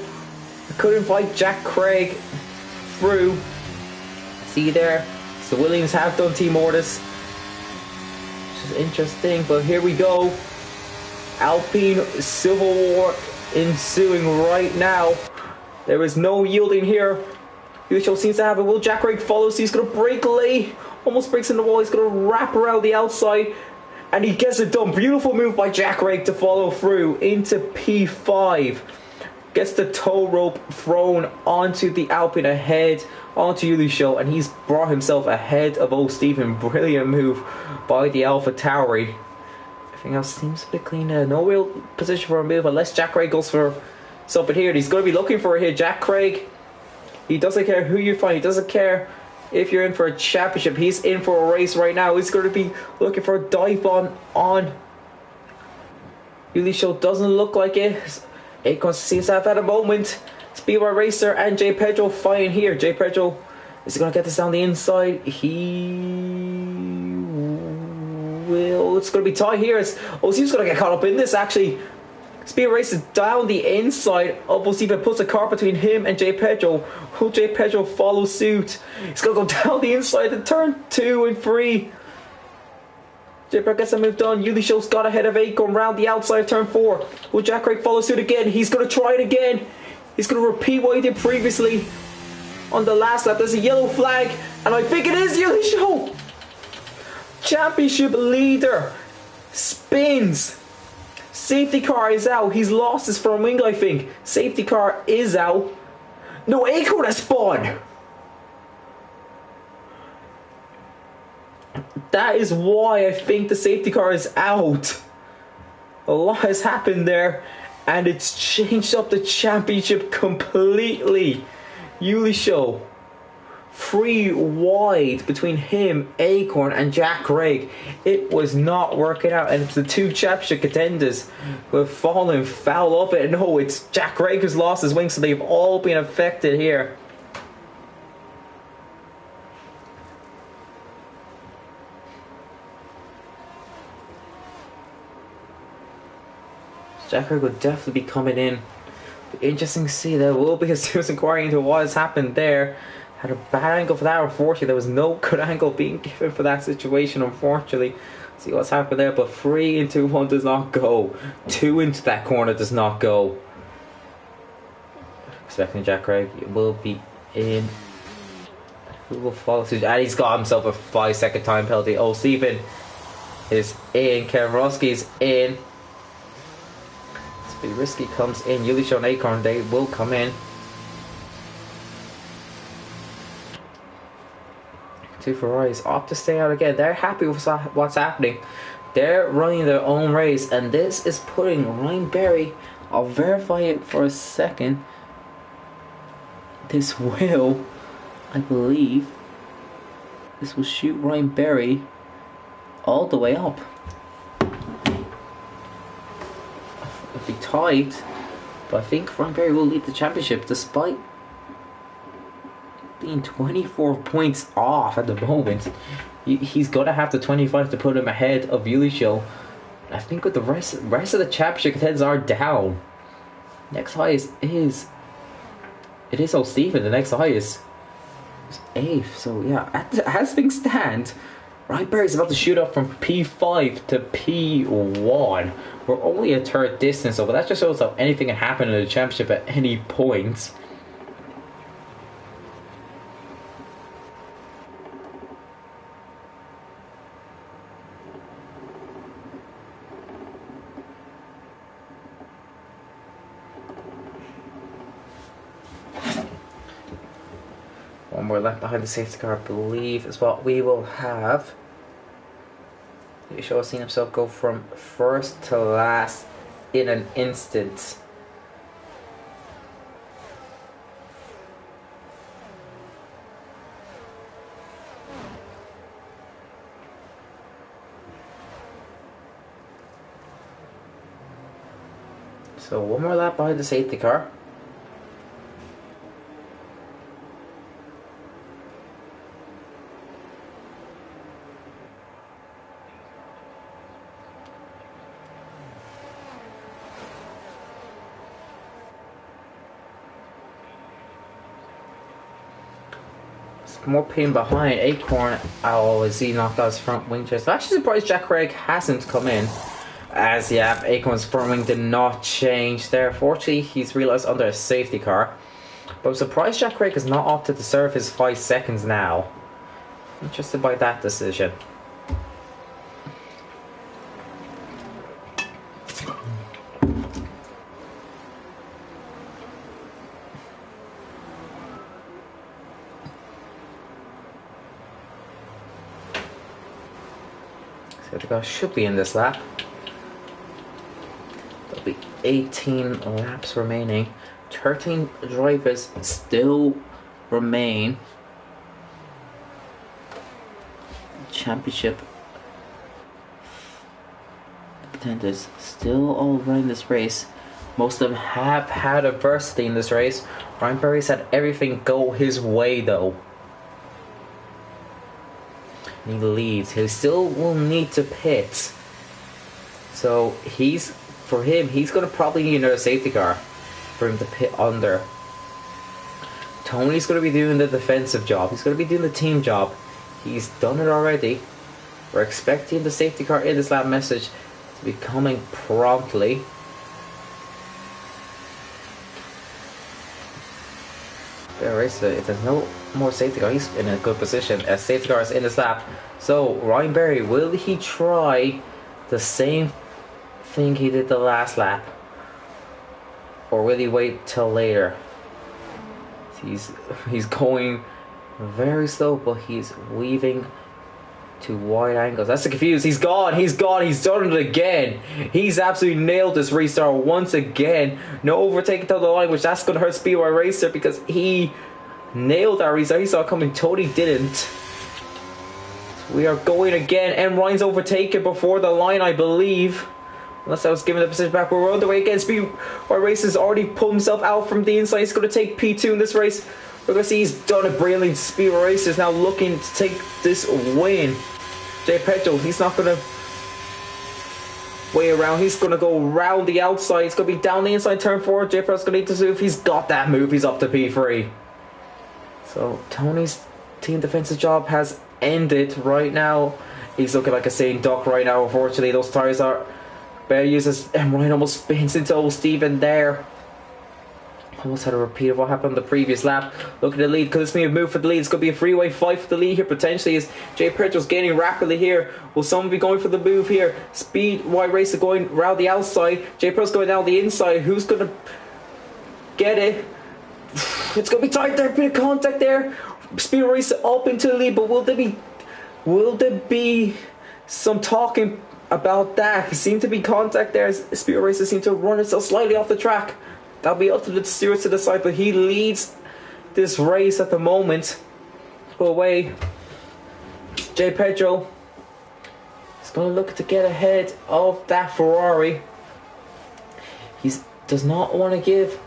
Couldn't fight Jack Craig through. See there. So Williams have done Team Mortis. Which is interesting. But here we go. Alpine Civil War ensuing right now. There is no yielding here. Lucio seems to have it. Will Jack Craig follows? He's going to break late. Almost breaks in the wall. He's going to wrap around the outside. And he gets it done. Beautiful move by Jack Craig to follow through into P5. Gets the tow rope thrown onto the Alpine ahead, onto Lucio. And he's brought himself ahead of O'Stephen. Brilliant move by the Alpha Tauri. Everything else seems a bit clean now. No real position for a move unless Jack Craig goes for something here. He's going to be looking for a hit. Jack Craig, he doesn't care who you find. He doesn't care if you're in for a championship. He's in for a race right now. He's going to be looking for a dive on Lucio. Doesn't look like it. Akon seems to have had a moment. Speedway Racer and Jay Pedro fighting here. Jay Pedro is going to get this down the inside. It's going to be tight here. He's going to get caught up in this actually. Speed races down the inside of O'Stephen, puts a car between him and Jay Pedro. Will Jay Pedro follow suit? He's going to go down the inside to turn 2 and 3. Jay Pedro gets a move done. Lucio's got ahead of Acorn round the outside of turn 4. Will Jack Craig follow suit again? He's going to try it again. He's going to repeat what he did previously on the last lap. There's a yellow flag, and I think it is Lucio. Championship leader spins. Safety car is out. He's lost his front wing, I think. Safety car is out. No, Acorn has spun. That is why I think the safety car is out. A lot has happened there, and it's changed up the championship completely. Lucio, 3 wide between him, Acorn, and Jack Craig. It was not working out, and it's the 2 championship contenders who have fallen foul of it. No, it's Jack Craig who's lost his wing, so they've all been affected here. Jack Craig will definitely be coming in. Interesting to see. There will be a serious inquiry into what has happened there. Had a bad angle for that, unfortunately. There was no good angle being given for that situation, unfortunately. See what's happened there, but 3 into 1 does not go. 2 into that corner does not go. Expecting Jack Craig will be in. Who will follow suit? And he's got himself a 5-second time penalty. Oh, Stephen is in. Kevin Roski's in. Speed Risky comes in. Yulisho and Acorn, they will come in. 2 Ferraris opt to stay out again. They're happy with what's happening. They're running their own race, and this is putting Ryan Berry. I'll verify it for a second. This will, I believe, this will shoot Ryan Berry all the way up. It'll be tight, but I think Ryan Berry will lead the championship despite being 24 points off at the moment. He's got to have the 25 to put him ahead of Yulisho. I think with the rest of the championship contenders are down. Next highest is O'Stephen. The next highest is 8th. So yeah, as things stand, Ryan Berry's about to shoot up from P5 to P1. We're only a third distance, so but that just shows how anything can happen in the championship at any point. more left behind the safety car, I believe, is what we will have. Yeshua seen himself go from first to last in an instant. So one more lap behind the safety car. More pain behind Acorn. Oh, as he knocked out his front wing chest. I'm actually surprised Jack Craig hasn't come in. As yeah, Acorn's front wing did not change there. Fortunately, he's realised under a safety car. But I'm surprised Jack Craig has not opted to serve his 5 seconds now. Interested by that decision. So the guy should be in this lap. There'll be 18 laps remaining. 13 drivers still remain. Championship contenders still all running this race. Most of them have had adversity in this race. Ryan Berry's had everything go his way though. He leads. He still will need to pit. So he's going to probably need another safety car for him to pit under. Tony's going to be doing the defensive job. He's going to be doing the team job. He's done it already. We're expecting the safety car in this lap message to be coming promptly. If there's no more safety car, he's in a good position as safety car is in his lap. So Ryan Berry, will he try the same thing he did the last lap, or will he wait till later? He's going very slow, but he's weaving to wide angles. That's the confuse. He's gone. He's done it again. He's absolutely nailed this restart once again. No overtaking to the line, which that's going to hurt Speedway Racer because he nailed that restart. He saw it coming. Tony didn't. We are going again, and Ryan's overtaken before the line, I believe. Unless I was giving the position back. We're on the way again. Speedway Racer's already pulled himself out from the inside. He's going to take P2 in this race. We're going to see he's done it brilliantly. Speedway Racer's now looking to take this win. Jay Petro, he's not going to way around. He's going to go round the outside. He's going to be down the inside turn 4. Jay Petro's going to need to see if he's got that move. He's up to P3. So Tony's team defensive job has ended right now. He's looking like a sane duck right now. Unfortunately, those tires are better uses, and Ryan almost spins into old Steven there. Almost had a repeat of what happened on the previous lap. Look at the lead. Could this be a move for the lead? It's going to be a freeway fight for the lead here potentially as Jay Petro's gaining rapidly here. Will someone be going for the move here? Speedway Racer going around the outside. Jay Petro's going down the inside. Who's going to get it? It's going to be tight there. Bit of contact there. Speedway Racer up into the lead, but will there be some talking about that? There seemed to be contact there. Speedway Racer seemed to run itself slightly off the track. That'll be up to the stewards to decide, but he leads this race at the moment. Pull away. Jay Pedro is going to look to get ahead of that Ferrari. He does not want to give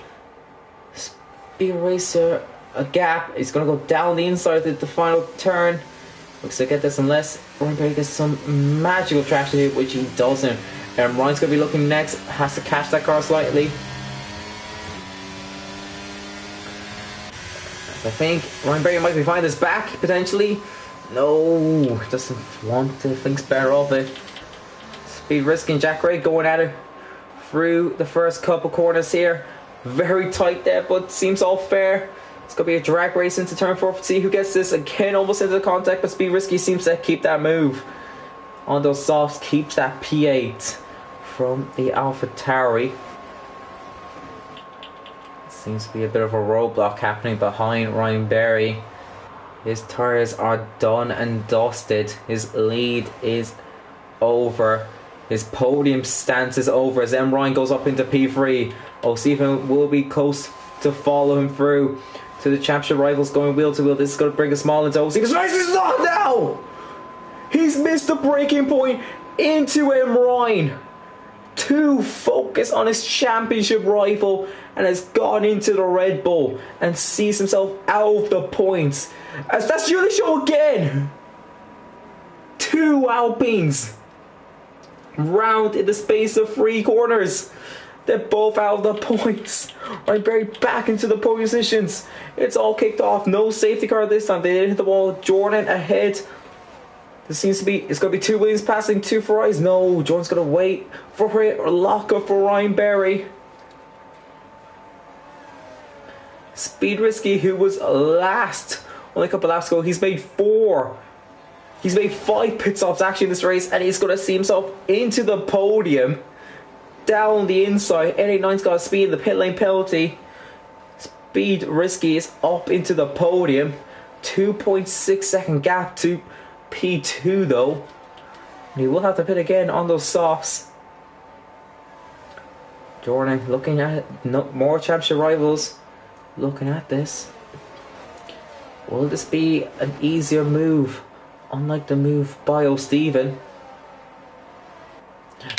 Speed Racer a gap. He's going to go down the inside at the final turn. Looks to get this unless Ryan Berry gets some magical traction here, which he doesn't. And Ryan's going to be looking next. Has to catch that car slightly. I think Ryan Berry might be finding this back, potentially. No, doesn't want to, thinks better of it. Speed risking Jack Craig going at it through the first couple corners here. Very tight there, but seems all fair. It's going to be a drag race into turn 4. See who gets this again, almost into the contact, but Speed Risky seems to keep that move. On those softs, keeps that P8 from the AlphaTauri. Seems to be a bit of a roadblock happening behind Ryan Berry. His tires are done and dusted. His lead is over. His podium stance is over as M. Ryan goes up into P3. O'Stephen will be close to follow him through to the championship rivals going wheel to wheel. This is going to bring a small into O'Stephen's race. He's not now! He's missed the breaking point into M. Ryan. Too focused on his championship rival and has gone into the Red Bull and sees himself out of the points. As that's the show again. 2 Alpines round in the space of 3 corners. They're both out of the points. Ryan Berry back into the pole positions. It's all kicked off. No safety car this time. They didn't hit the wall. Jordan ahead. There seems to be, it's going to be 2 Williams passing, 2 Ferraris. No, Jordan's going to wait for it or lock up for Ryan Berry. Speed Risky, who was last only a couple laps ago, he's made 4. He's made 5 pit stops actually in this race, and he's going to see himself into the podium. Down the inside. 889's got a speed in the pit lane penalty. Speed Risky is up into the podium. 2.6 second gap to P2 though. And he will have to pit again on those softs. Jordan looking at it. No, more championship rivals looking at this. Will this be an easier move? Unlike the move by O'Stephen.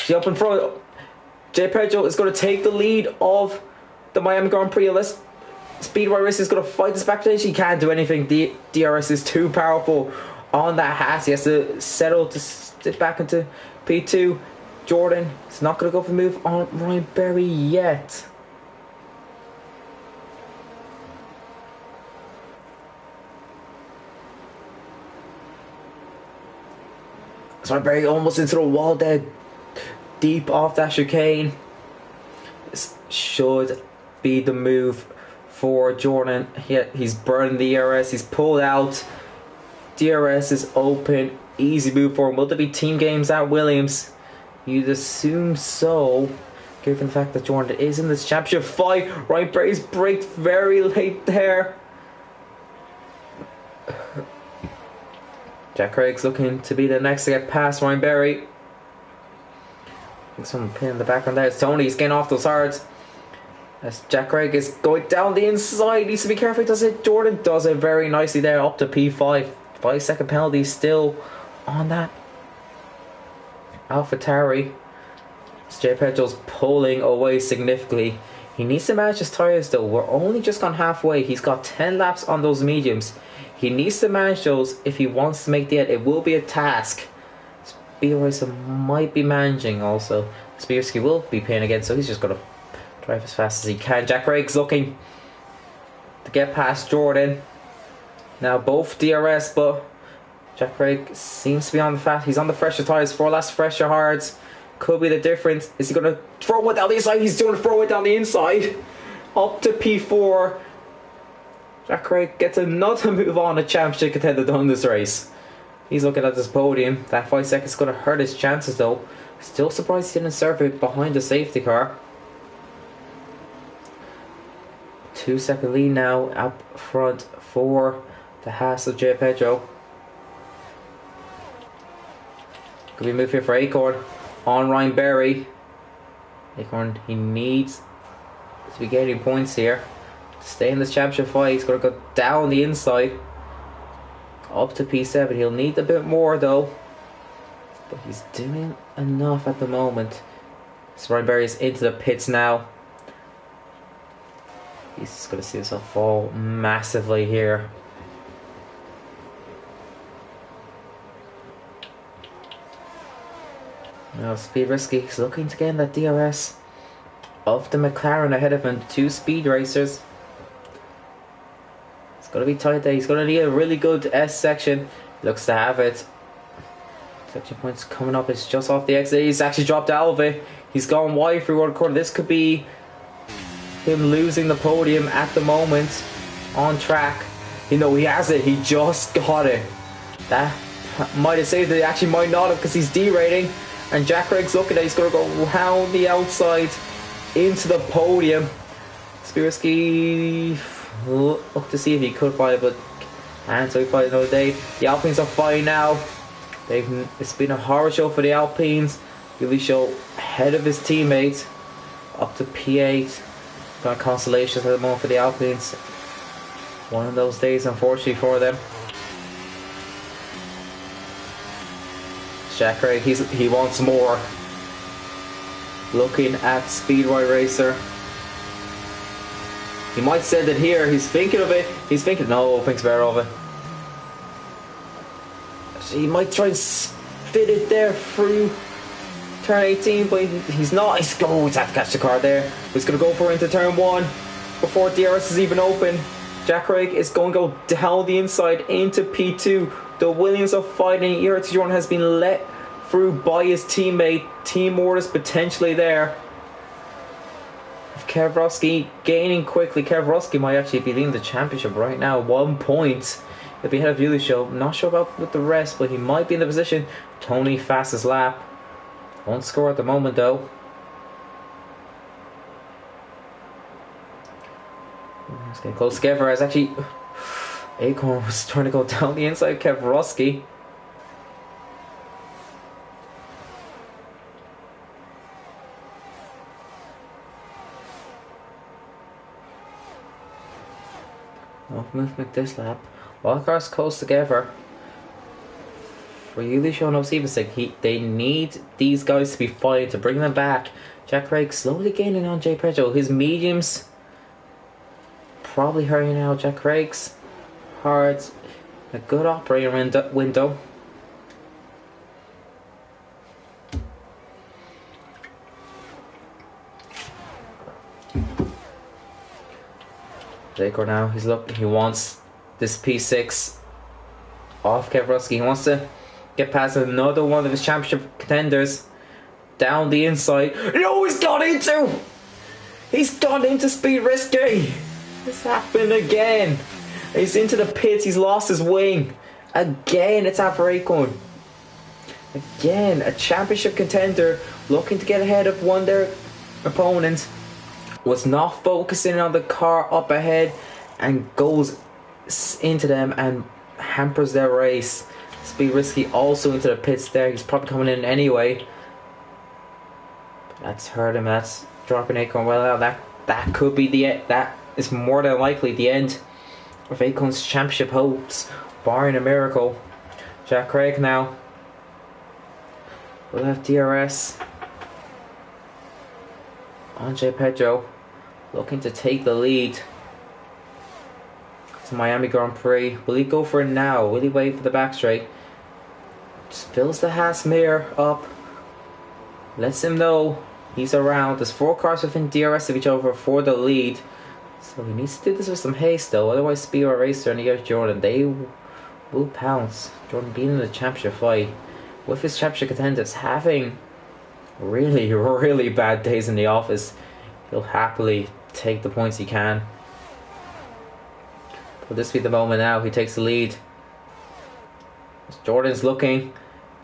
The up in front. Jay Pedro is going to take the lead of the Miami Grand Prix. Let's Speedway Race is going to fight this back stage. He can't do anything. The DRS is too powerful on that Haas. He has to settle to sit back into P2. Jordan is not going to go for the move on Ryan Berry yet. So Ryan Berry almost into the wall there. Deep off that chicane. This should be the move for Jordan. He's burning the DRS. He's pulled out. DRS is open. Easy move for him. Will there be team games at Williams? You'd assume so, given the fact that Jordan is in this championship fight. Ryan Berry's braked very late there. Jack Craig's looking to be the next to get past Ryan Berry. Someone pin in the background there. It's Tony. He's getting off those hards. As Jack Craig is going down the inside. Needs to be careful. He does it. Jordan does it very nicely there. Up to P5. 5-second penalty still on that AlphaTauri. Jay Pedro's pulling away significantly. He needs to manage his tyres though. We're only just gone halfway. He's got 10 laps on those mediums. He needs to manage those if he wants to make the end. It will be a task. Speedway might be managing also. Spearsky will be paying again, so he's just going to drive as fast as he can. Jack Craig's looking to get past Jordan. Now both DRS, but Jack Craig seems to be on the fat. He's on the fresher tyres, 4 last fresher hards. Could be the difference. Is he going to throw it down the inside? He's doing to throw it down the inside. Up to P4. Jack Craig gets another move on a championship contender done this race. He's looking at this podium. That 5 seconds is going to hurt his chances though. Still surprised he didn't serve it behind the safety car. 2-second lead now up front for the Haas of Jay Pedro. Could be a move here for Acorn on Ryan Berry. Acorn, he needs to be getting points here to stay in this championship fight. He's going to go down the inside. Up to P7. He'll need a bit more though, but he's doing enough at the moment. So Ryan Berry is into the pits now. He's just going to see himself fall massively here. Now Speed Risky is looking to get that DRS of the McLaren ahead of him. 2 speed racers. Going to be tight there. He's going to need a really good S section. Looks to have it. Section points coming up. It's just off the exit. He's actually dropped out of it. He's gone wide through one corner. This could be him losing the podium at the moment on track. You know, he has it. He just got it. That might have saved it. He actually might not have because he's derating. And Jack Craig's looking at it. He's going to go round the outside into the podium. Spirsky look to see if he could buy it, but And so we fight another day. The Alpines are fighting now. It's been a horror show for the Alpines. Really show ahead of his teammates. Up to P8. Got consolations at the moment for the Alpines. One of those days, unfortunately, for them. Jack Craig, he wants more. Looking at Speedway Racer. He might send it here. He's thinking of it. He's thinking, no, thinks better of it. So he might try and spit it there through turn 18, but he's not. He's going to have to catch the car there. He's going to go for it into turn 1 before DRS is even open. Jack Craig is going to go down the inside into P2. The Williams are fighting. Eric Jordan has been let through by his teammate. Team orders potentially there. Kevrowski gaining quickly. Kevrowski might actually be leading the championship right now. 1 point. He'll be ahead of Yulisho. Not sure about with the rest, but he might be in the position. Tony fastest lap. Won't score at the moment though. It's getting close. Kev is actually. Acorn was trying to go down the inside. Kevrowski. No movement this lap. All cars close together. For Yulisho and Osivasik, they need these guys to be fighting to bring them back. Jack Craig slowly gaining on Jay Pedro. His mediums probably hurrying out. Jack Craig's hard. A good operator window. Jaco now, he wants this P6 off Kevrowski. He wants to get past another one of his championship contenders down the inside. No, he's gone into Speed Risky. It's happened again. He's into the pits. He's lost his wing again. It's after Acorn. Again, a championship contender looking to get ahead of one of their opponents. Was not focusing on the car up ahead and goes into them and hampers their race. Speed Risky also into the pits there. He's probably coming in anyway. That's hurt him. That's dropping Acorn. Well, that could be the end. That is more than likely the end of Acorn's championship hopes, barring a miracle. Jack Craig now will have DRS on Jay Pedro. Looking to take the lead to Miami Grand Prix. Will he go for it now? Will he wait for the back straight? Just fills the Haas mirror up. Lets him know he's around. There's 4 cars within DRS of each other for the lead. So he needs to do this with some haste though. Otherwise Speedway Racer and Eric Jordan, they will pounce. Jordan being in the championship fight with his championship contenders having really, really bad days in the office. He'll happily take the points he can. Will this be the moment now? He takes the lead. Jordan's looking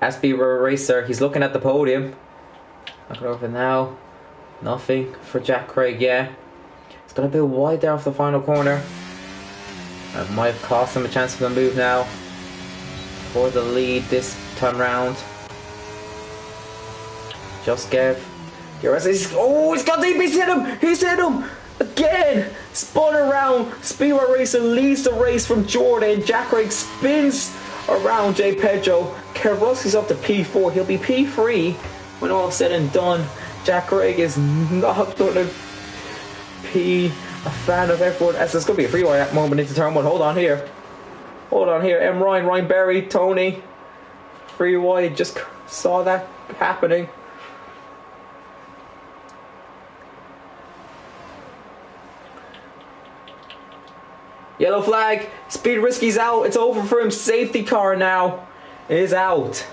at Speedway Racer. He's looking at the podium. Looking over now. Nothing for Jack Craig yet. It's got a bit wide there off the final corner. That might have cost him a chance for the move now. For the lead this time round. Just give. Oh, he's got deep. He's hit him. He's hit him again. Spun around. Speedway Racer leads the race from Jordan. Jack Craig spins around Jay Pedro. Kevrowski's up to P4. He'll be P3 when all said and done. Jack Craig is not going to be a fan of F1 as it's going to be a freeway moment into turn 1. Hold on here. M. Ryan Berry, Tony. Free wide. Just saw that happening. Yellow flag. Speed Risky's out. It's over for him. Safety car now is out.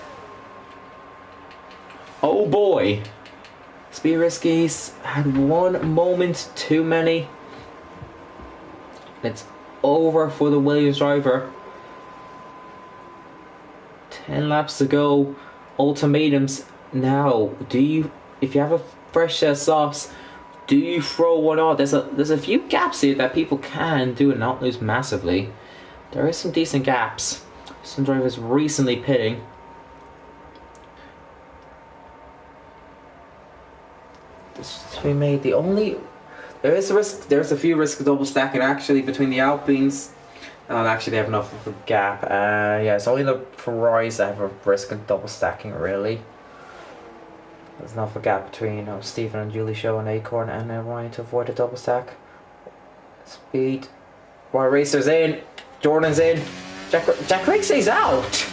Oh boy. Speed Risky's had one moment too many. It's over for the Williams driver. 10 laps to go. Ultimatums now. If you have a fresh set of softs, do you throw one on? There's a few gaps here that people can do and not lose massively. There is some decent gaps. Some drivers recently pitting. This is to be made. There's a few risks of double stacking actually between the Alpines. Actually, they have enough of a gap. Yeah, it's only the Ferraris that have a risk of double stacking, really. There's enough of a gap between Stephen and Julie Show and Acorn and Ryan to avoid a double stack. Speed. White Racer's in. Jordan's in. Jack Craig stays out.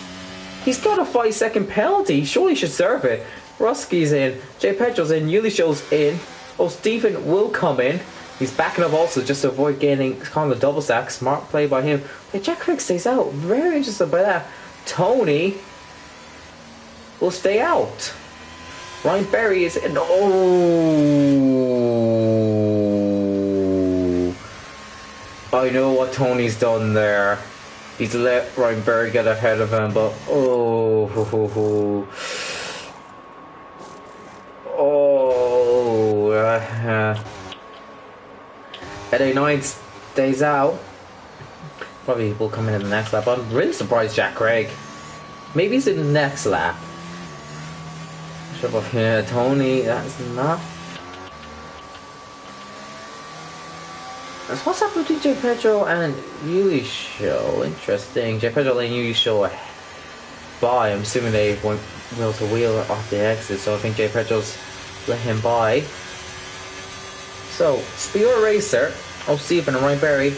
He's got a 5-second penalty. He surely should serve it. Rusky's in. Jay Petrol's in. Yuli Show's in. Oh, Stephen will come in. He's backing up also just to avoid calling the double stack. Smart play by him. Yeah, Jack Craig stays out. Very interested by that. Tony will stay out. Ryan Berry is in. Oh, I know what Tony's done there. He's let Ryan Berry get ahead of him, but Eddie Knight stays out. Probably will come in the next lap. I'm really surprised Jack Craig. Maybe he's in the next lap. Yeah, Tony, that's not. What's happened between Jay Pedro and Yuli Show? Interesting. Jay Pedro and Yuli Show by. I'm assuming they went wheel to wheel off the exit, so I think Jay Pedro's let him by. So, Spear Racer, Stephen and Ryan Berry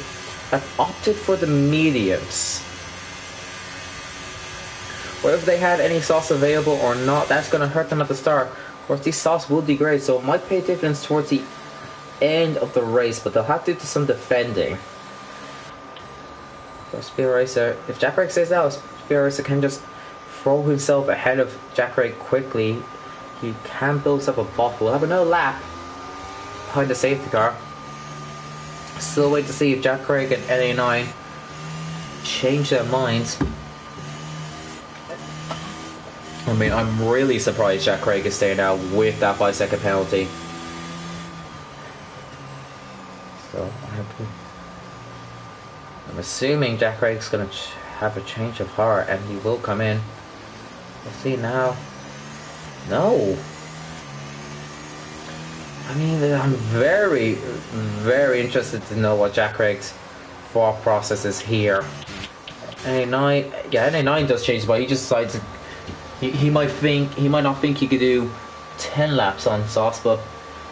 have opted for the mediums. Whether they had any sauce available or not, that's going to hurt them at the start. Of course, these sauce will degrade, so it might pay dividends towards the end of the race, but they'll have to do some defending. So Spear Racer, if Jack Craig stays out, Spear Racer can just throw himself ahead of Jack Craig quickly. He can build up a buffer. We'll have another lap behind the safety car. Still wait to see if Jack Craig and NA9 change their minds. I mean, I'm really surprised Jack Craig is staying out with that 5-second penalty. So, I'm assuming Jack Craig's going to have a change of heart and he will come in. We'll see now. No. I mean, I'm very, very interested to know what Jack Craig's thought process is here. NA9, yeah, NA9 does change, but he just decides to. He might not think he could do 10 laps on sauce, but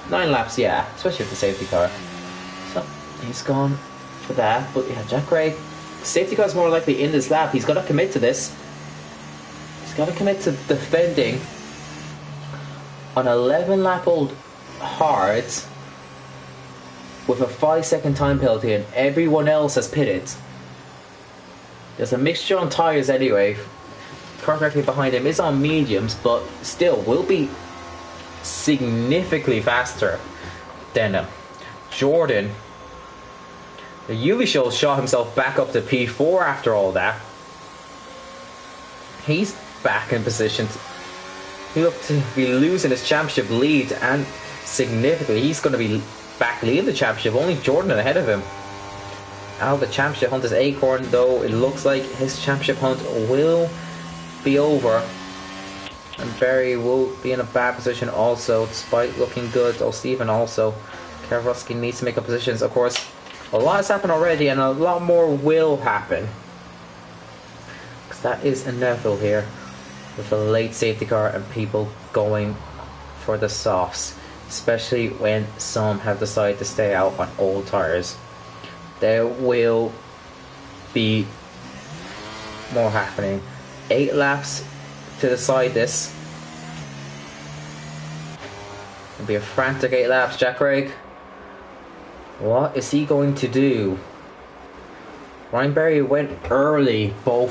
9 laps, yeah, especially with the safety car. So he's gone for that. But yeah, Jack Craig, safety car's more likely in this lap. He's got to commit to this. He's got to commit to defending on 11-lap-old hards with a 5-second time penalty, and everyone else has pitted. There's a mixture on tyres anyway. Car directly behind him is on mediums, but still will be significantly faster than him. Jordan, the Yuli Show shot himself back up to P4 after all that. He's back in position. He looked to be losing his championship lead, and significantly he's going to be back leading the championship. Only Jordan ahead of him. Out of the championship hunt is Acorn, though it looks like his championship hunt will be over, and Barry will be in a bad position also, despite looking good. Stephen also. Karuski needs to make up positions. Of course, a lot has happened already, and a lot more will happen, because that is inevitable here with a late safety car and people going for the softs, especially when some have decided to stay out on old tires. There will be more happening. 8 laps to decide this. It'll be a frantic 8 laps. Jack Craig, what is he going to do? Ryan Berry went early for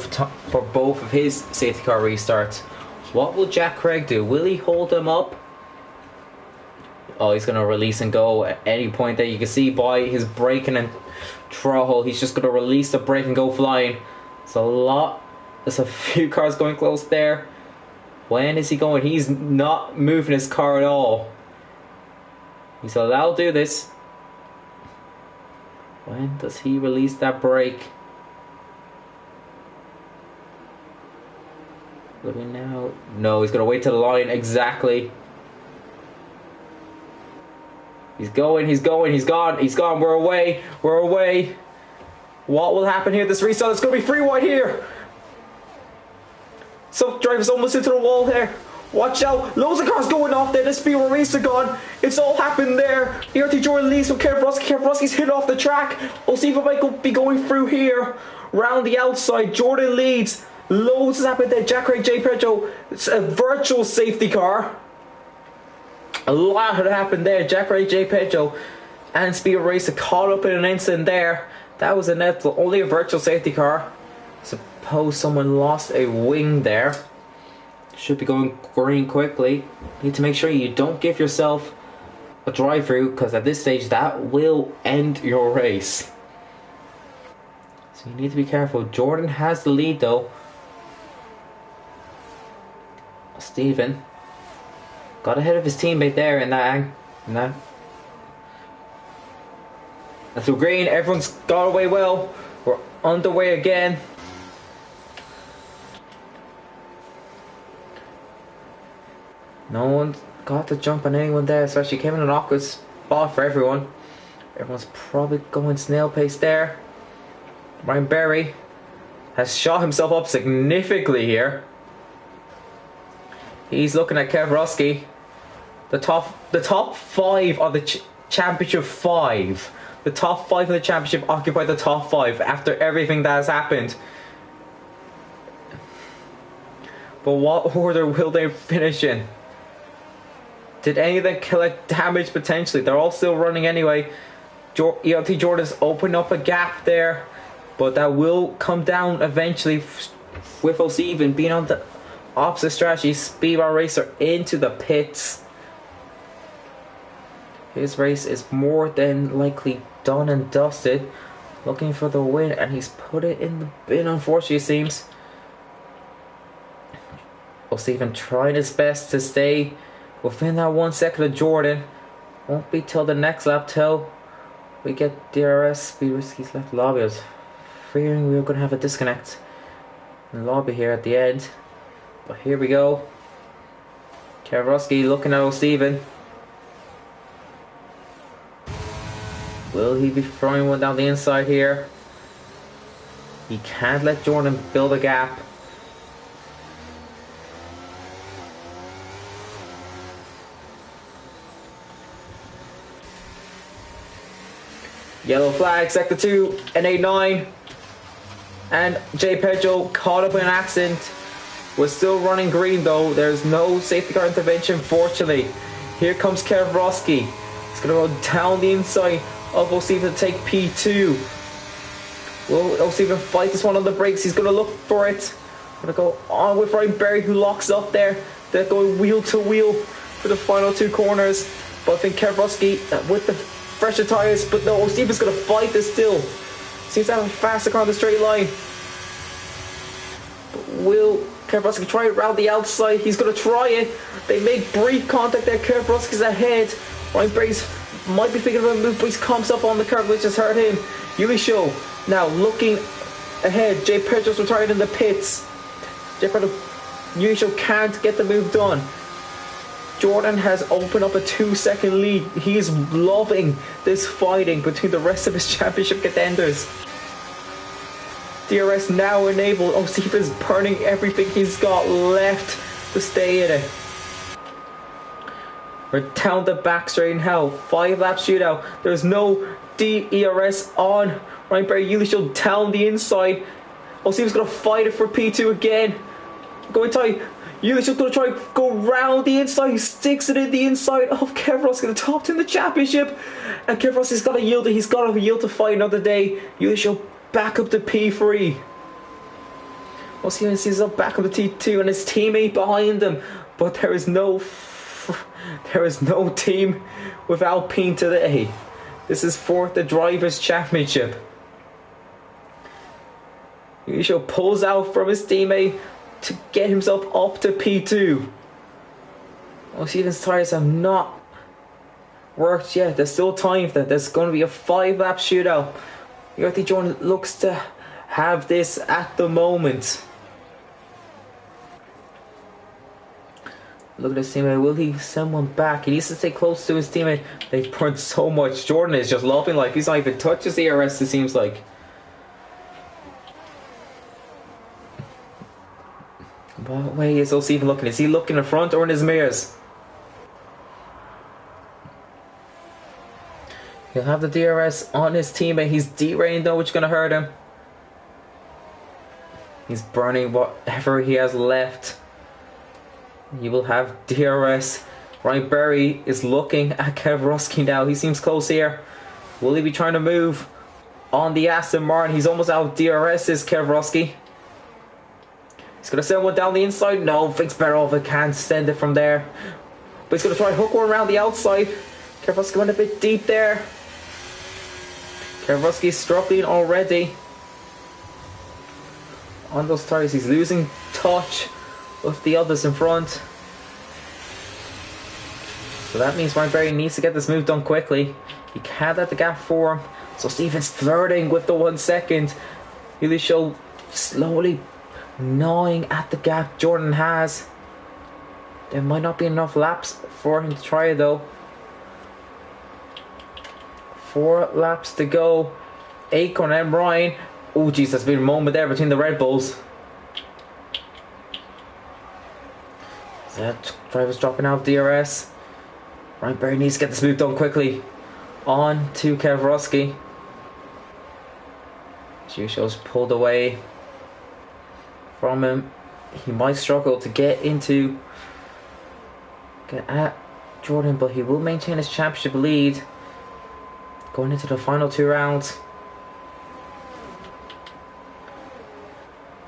both of his safety car restarts. What will Jack Craig do? Will he hold them up? Oh, he's going to release and go at any point there. You can see by his braking and throttle, he's just going to release the brake and go flying. There's a few cars going close there. When is he going? He's not moving his car at all. He said, I'll do this. When does he release that brake? Looking now. No, he's gonna wait to the line. Exactly. He's going, he's going, he's gone, he's gone. We're away, we're away. What will happen here? This restart is going to be free wide here. So driver's almost into the wall there. Watch out. Loads of cars going off there. The speed racer gone. It's all happened there. ERT Jordan leads from Kevin Roski's hit off the track. We'll see if it might be going through here. Round the outside. Jordan leads. Loads has happened there. Jack Ray J. Pedro. It's a virtual safety car. A lot had happened there. Jack Ray J. Pedro and Speed Racer caught up in an instant there. That was only a virtual safety car. Suppose someone lost a wing there. Should be going green quickly. Need to make sure you don't give yourself a drive through, because at this stage that will end your race. So you need to be careful. Jordan has the lead though. Stephen got ahead of his teammate there in that. And through green, everyone's got away well. We're underway again. No one's got to jump on anyone there, especially came in an awkward spot for everyone. Everyone's probably going snail pace there. Ryan Berry has shot himself up significantly here. He's looking at Kev Roski. The top five of the championship five. The top five of the championship occupy the top five after everything that has happened. But what order will they finish in? Did any of them collect damage potentially? They're all still running anyway. ELT Jordan's opened up a gap there, but that will come down eventually with O'Stephen being on the opposite strategy. Speedbar Racer into the pits. His race is more than likely done and dusted. Looking for the win, and he's put it in the bin, unfortunately, it seems. O'Stephen trying his best to stay within that 1 second of Jordan. Won't be till the next lap till we get DRS. Speed Risky's left lobby. I was fearing we were going to have a disconnect in the lobby here at the end. But here we go. Kavrovsky looking at O'Stephen. Will he be throwing one down the inside here? He can't let Jordan build a gap. Yellow flag, sector 2, NA9. And J. Pedro caught up in an accident. Was still running green though. There's no safety car intervention, fortunately. Here comes Kevrovsky. He's going to go down the inside of O'Stephen to take P2. Will O'Stephen fight this one on the brakes? He's going to look for it. Going to go on with Ryan Berry, who locks up there. They're going wheel to wheel for the final two corners. But I think Kevrovsky with the fresher tyres. But no, O'Stephen's going to fight this still. Seems to have a faster car on the straight line. But will Kevrovsky try it around the outside? He's going to try it. They make brief contact there. Kevrovsky's ahead. Ryan Berry's might be thinking of a move, but he comes up on the curve, which has hurt him. Yuli Show now looking ahead. Jay Pedro's retired in the pits. Jay Pedro, Yuli Show can't get the move done. Jordan has opened up a 2-second lead. He is loving this fighting between the rest of his championship contenders. DRS now enabled. O'Stephen's burning everything he's got left to stay in it. We're down the back straight now. 5-lap shootout. There's no DERS on. Ryan Berry, Yuli Show down the inside. O'Stephen's going to fight it for P2 again. Going tight. Yuli Show's going to try go round the inside. He sticks it in the inside of Kevros. Going to top 10 the championship. And Kevros has got to yield it. He's got to yield to fight another day. Yuli Show back up to P3. O'Stephen sees up back up to T2 and his teammate behind him. But there is no team with Alpine today. This is for the Drivers' Championship. Yusho pulls out from his teammate to get himself up to P2. O'Stephen's tyres have not worked yet. There's still time for that. There's going to be a 5-lap shootout. Yorty Jordan looks to have this at the moment. Look at his teammate. Will he send one back? He needs to stay close to his teammate. They've burned so much. Jordan is just laughing like he's not even touched his DRS, it seems like. What way is O'Stephen looking? Is he looking in front or in his mirrors? He'll have the DRS on his teammate. He's derailing though, which is going to hurt him. He's burning whatever he has left. He will have DRS. Ryan Berry is looking at Kevrosky now. He seems close here. Will he be trying to move on the Aston Martin? He's almost out of DRS, is Kevrosky. He's going to send one down the inside. No, thinks better of it. Can't send it from there. But he's going to try and hook one around the outside. Kevrosky went a bit deep there. Kevrosky is struggling already. On those tires, he's losing touch with the others in front. So that means Ryan Berry needs to get this move done quickly. He can't let the gap form. So Stephen's flirting with the 1 second. Really show slowly gnawing at the gap Jordan has. There might not be enough laps for him to try it though. 4 laps to go. Acorn and Ryan. Oh jeez, there's been a moment there between the Red Bulls. That driver's dropping out of DRS. Ryan Berry needs to get this move done quickly. On to Kevrosky. Jusho's pulled away from him. He might struggle to get at Jordan, but he will maintain his championship lead going into the final 2 rounds.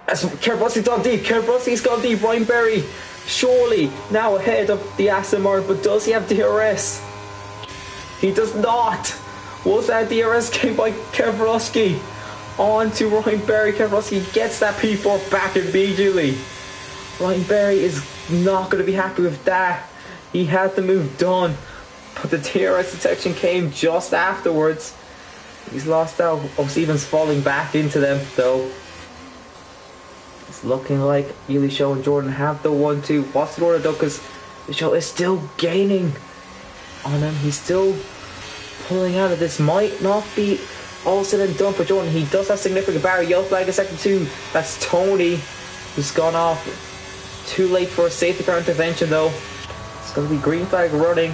As Kevrosky's gone deep. Kevrosky's gone deep. Ryan Berry surely now ahead of the Aston Martin, but does he have DRS? He does not. Was that DRS game by Kevrosky? On to Ryan Berry. Kevrosky gets that P4 back immediately. Ryan Berry is not going to be happy with that. He had the move done, but the DRS detection came just afterwards. He's lost out. O'Stephen's falling back into them though. It's looking like Elisho and Jordan have the 1-2. What's the order though? Because Elisho is still gaining on him. He's still pulling out of this. Might not be all said and done for Jordan. He does have significant barrier. Yellow flag in second 2. That's Tony who's gone off. Too late for a safety car intervention though. It's going to be green flag running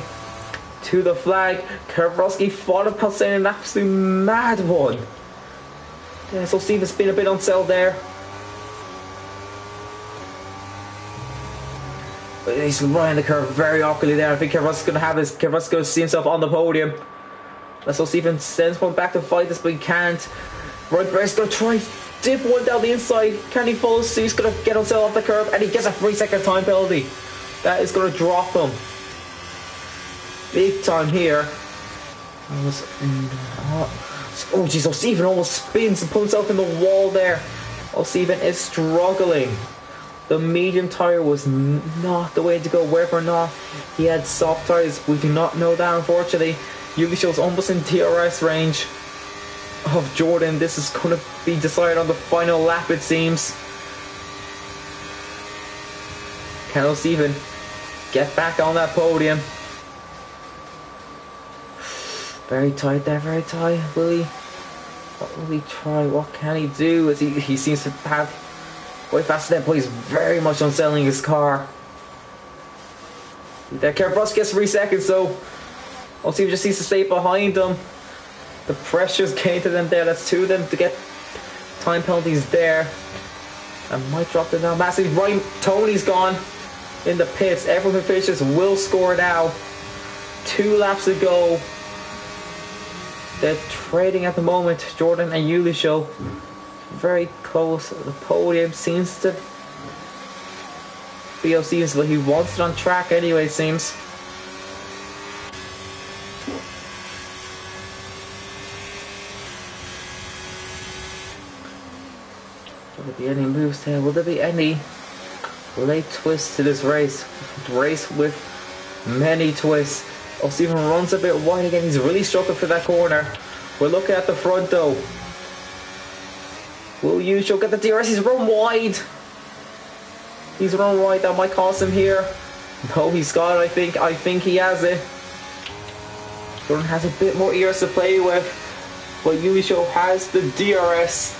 to the flag. Kevrosky fought about saying an absolute mad one. Yeah, so Stephen's been a bit unsettled there. But he's running the curve very awkwardly there. I think Kevrosky's going to have his. Kevrosky's going to see himself on the podium. So Stephen sends one back to fight this, but he can't. Ryan Berry's going to try dip one down the inside. Can he follow suit? He's going to get himself off the curb, and he gets a 3-second time penalty. That is going to drop him big time here. Oh jeez, O'Stephen almost spins and put himself in the wall there. O'Stephen is struggling. The medium tyre was not the way to go. Whether or not he had soft tyres, we do not know that unfortunately. Elisho's almost in DRS range of Jordan. This is going to be decided on the final lap it seems. Can O'Stephen get back on that podium? Very tight there, very tight. What will he try? What can he do? As he seems to have quite fast step, but he's very much unsettling his car. That Kevrosky gets 3 seconds, so O'Stephen just needs to stay behind them. The pressure's getting to them there. That's 2 of them to get time penalties there. I might drop them down massively. Ryan Tony's gone in the pits. Everyone who finishes will score now. 2 laps to go. They're trading at the moment, Jordan and Elisho. Very close. The podium seems to be O'Stephen's, but he wants it on track anyway, it seems. Will there be any moves there? Will there be any late twists to this race? Race with many twists. O'Stephen runs a bit wide again. He's really struggling for that corner. We're looking at the front though. Will Elisho get the DRS? He's run wide. He's run wide. That might cost him here. No, he's got it, I think. I think he has it. Jordan has a bit more ears to play with, but Yulisho has the DRS.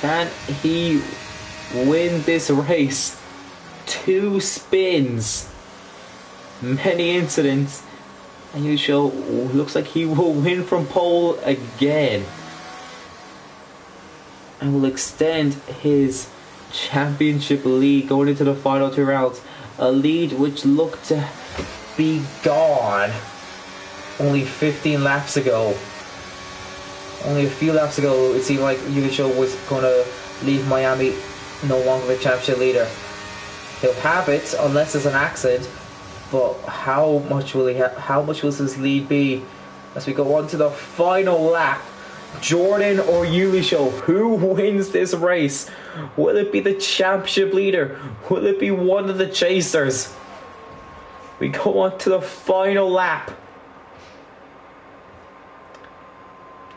Can he win this race? 2 spins, many incidents, and Yulisho looks like he will win from pole again and will extend his championship lead going into the final 2 rounds. A lead which looked to be gone only 15 laps ago. Only a few laps ago it seemed like Yulisho was going to leave Miami no longer the championship leader. He'll have it unless there's an accident, but how much will his lead be as we go on to the final lap? Jordan or Yulisho, who wins this race? Will it be the championship leader? Will it be one of the chasers? We go on to the final lap.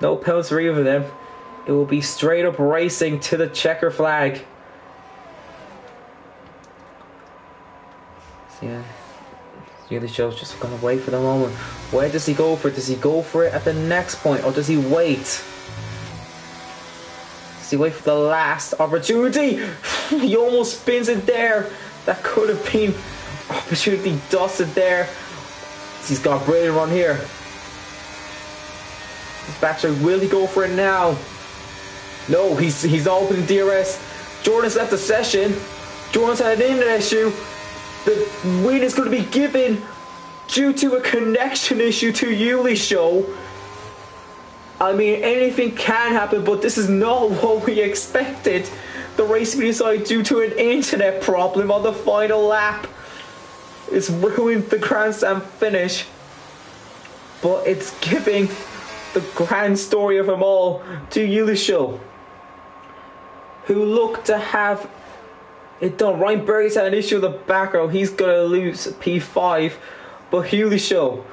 No penalties for either of them. It will be straight up racing to the checker flag. So yeah, Yulisho's just gonna wait for the moment. Where does he go for it? Does he go for it at the next point, or does he wait? Does he wait for the last opportunity? He almost spins it there. That could have been opportunity dusted there. He's got a brilliant run here. This backside, will he go for it now? No, he's open DRS. Jordan's left the session. Jordan's had an internet issue. The win is going to be given due to a connection issue to Yulisho. I mean, anything can happen, but this is not what we expected. The race to be decided due to an internet problem on the final lap. It's ruined the Grand Slam finish, but it's giving the grand story of them all to Yulisho, who looked to have it done. Ryan Berry's had an issue with the back row. He's going to lose P5, but Yulisho,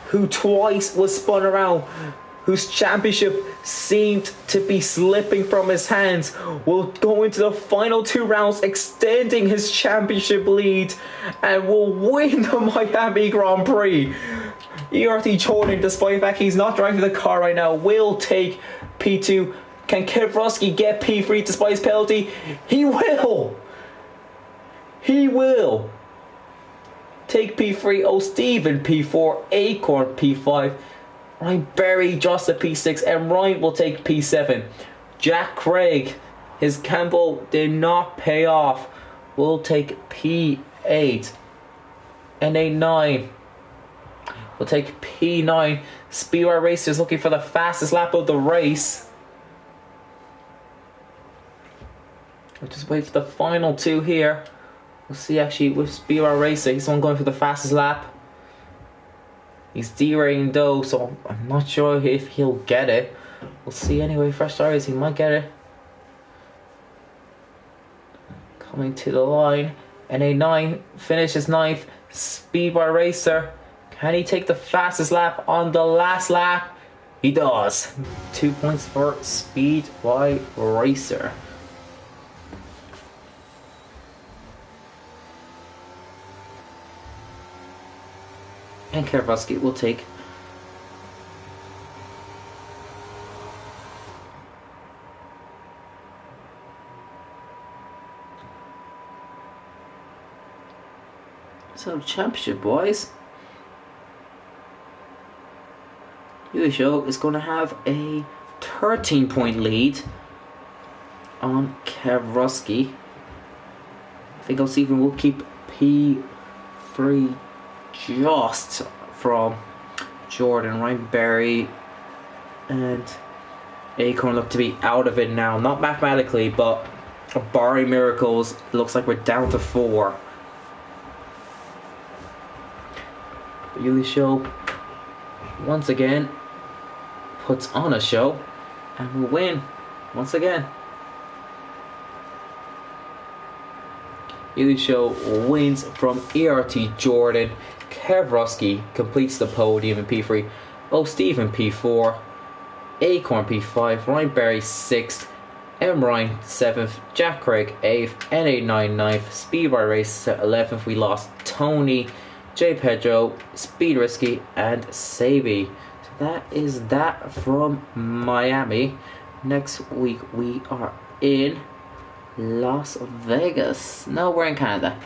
who twice was spun around, whose championship seemed to be slipping from his hands, will go into the final 2 rounds, extending his championship lead, and will win the Miami Grand Prix. ERT Jordan, despite the fact he's not driving the car right now, will take P2. Can Kevrosky get P3 despite his penalty? He will! He will! Take P3, O'Steven P4, Acorn P5, Ryan Berry just at P6, and Ryan will take P7. Jack Craig, his gamble did not pay off, will take P8. And A9 will take P9. Speedway Racers looking for the fastest lap of the race. We'll just wait for the final 2 here. We'll see actually with Speedway Racer, he's the one going for the fastest lap. He's derailing though, so I'm not sure if he'll get it. We'll see anyway. Fresh starters, he might get it. Coming to the line. And A9 finishes 9th. Speedway Racer. Can he take the fastest lap on the last lap? He does. 2 points for Speedway Racer. And Kevrosky will take so championship, boys. Yulisho is going to have a 13-point lead on Kevrosky. I think O'Steven will keep P3 just from Jordan. Ryan Berry and Acorn look to be out of it now. Not mathematically, but barring miracles, it looks like we're down to 4. Yulisho once again puts on a show and will win once again. Yulisho wins from ERT Jordan. Kevrosky completes the podium in P3. O'Steven P4. Acorn P5. Ryan Berry 6th. M. Ryan 7th, Jack Craig 8th, NA9 9th, Speedway Race 11th. We lost Tony, J. Pedro, Speed Risky, and Sabi. So that is that from Miami. Next week we are in Las Vegas. No, we're in Canada.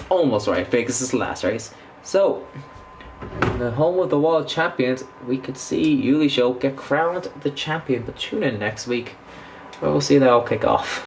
Almost right. Vegas is the last race. So, in the home of the world champions, we could see Yuli Show get crowned the champion. But tune in next week where we'll see that all kick off.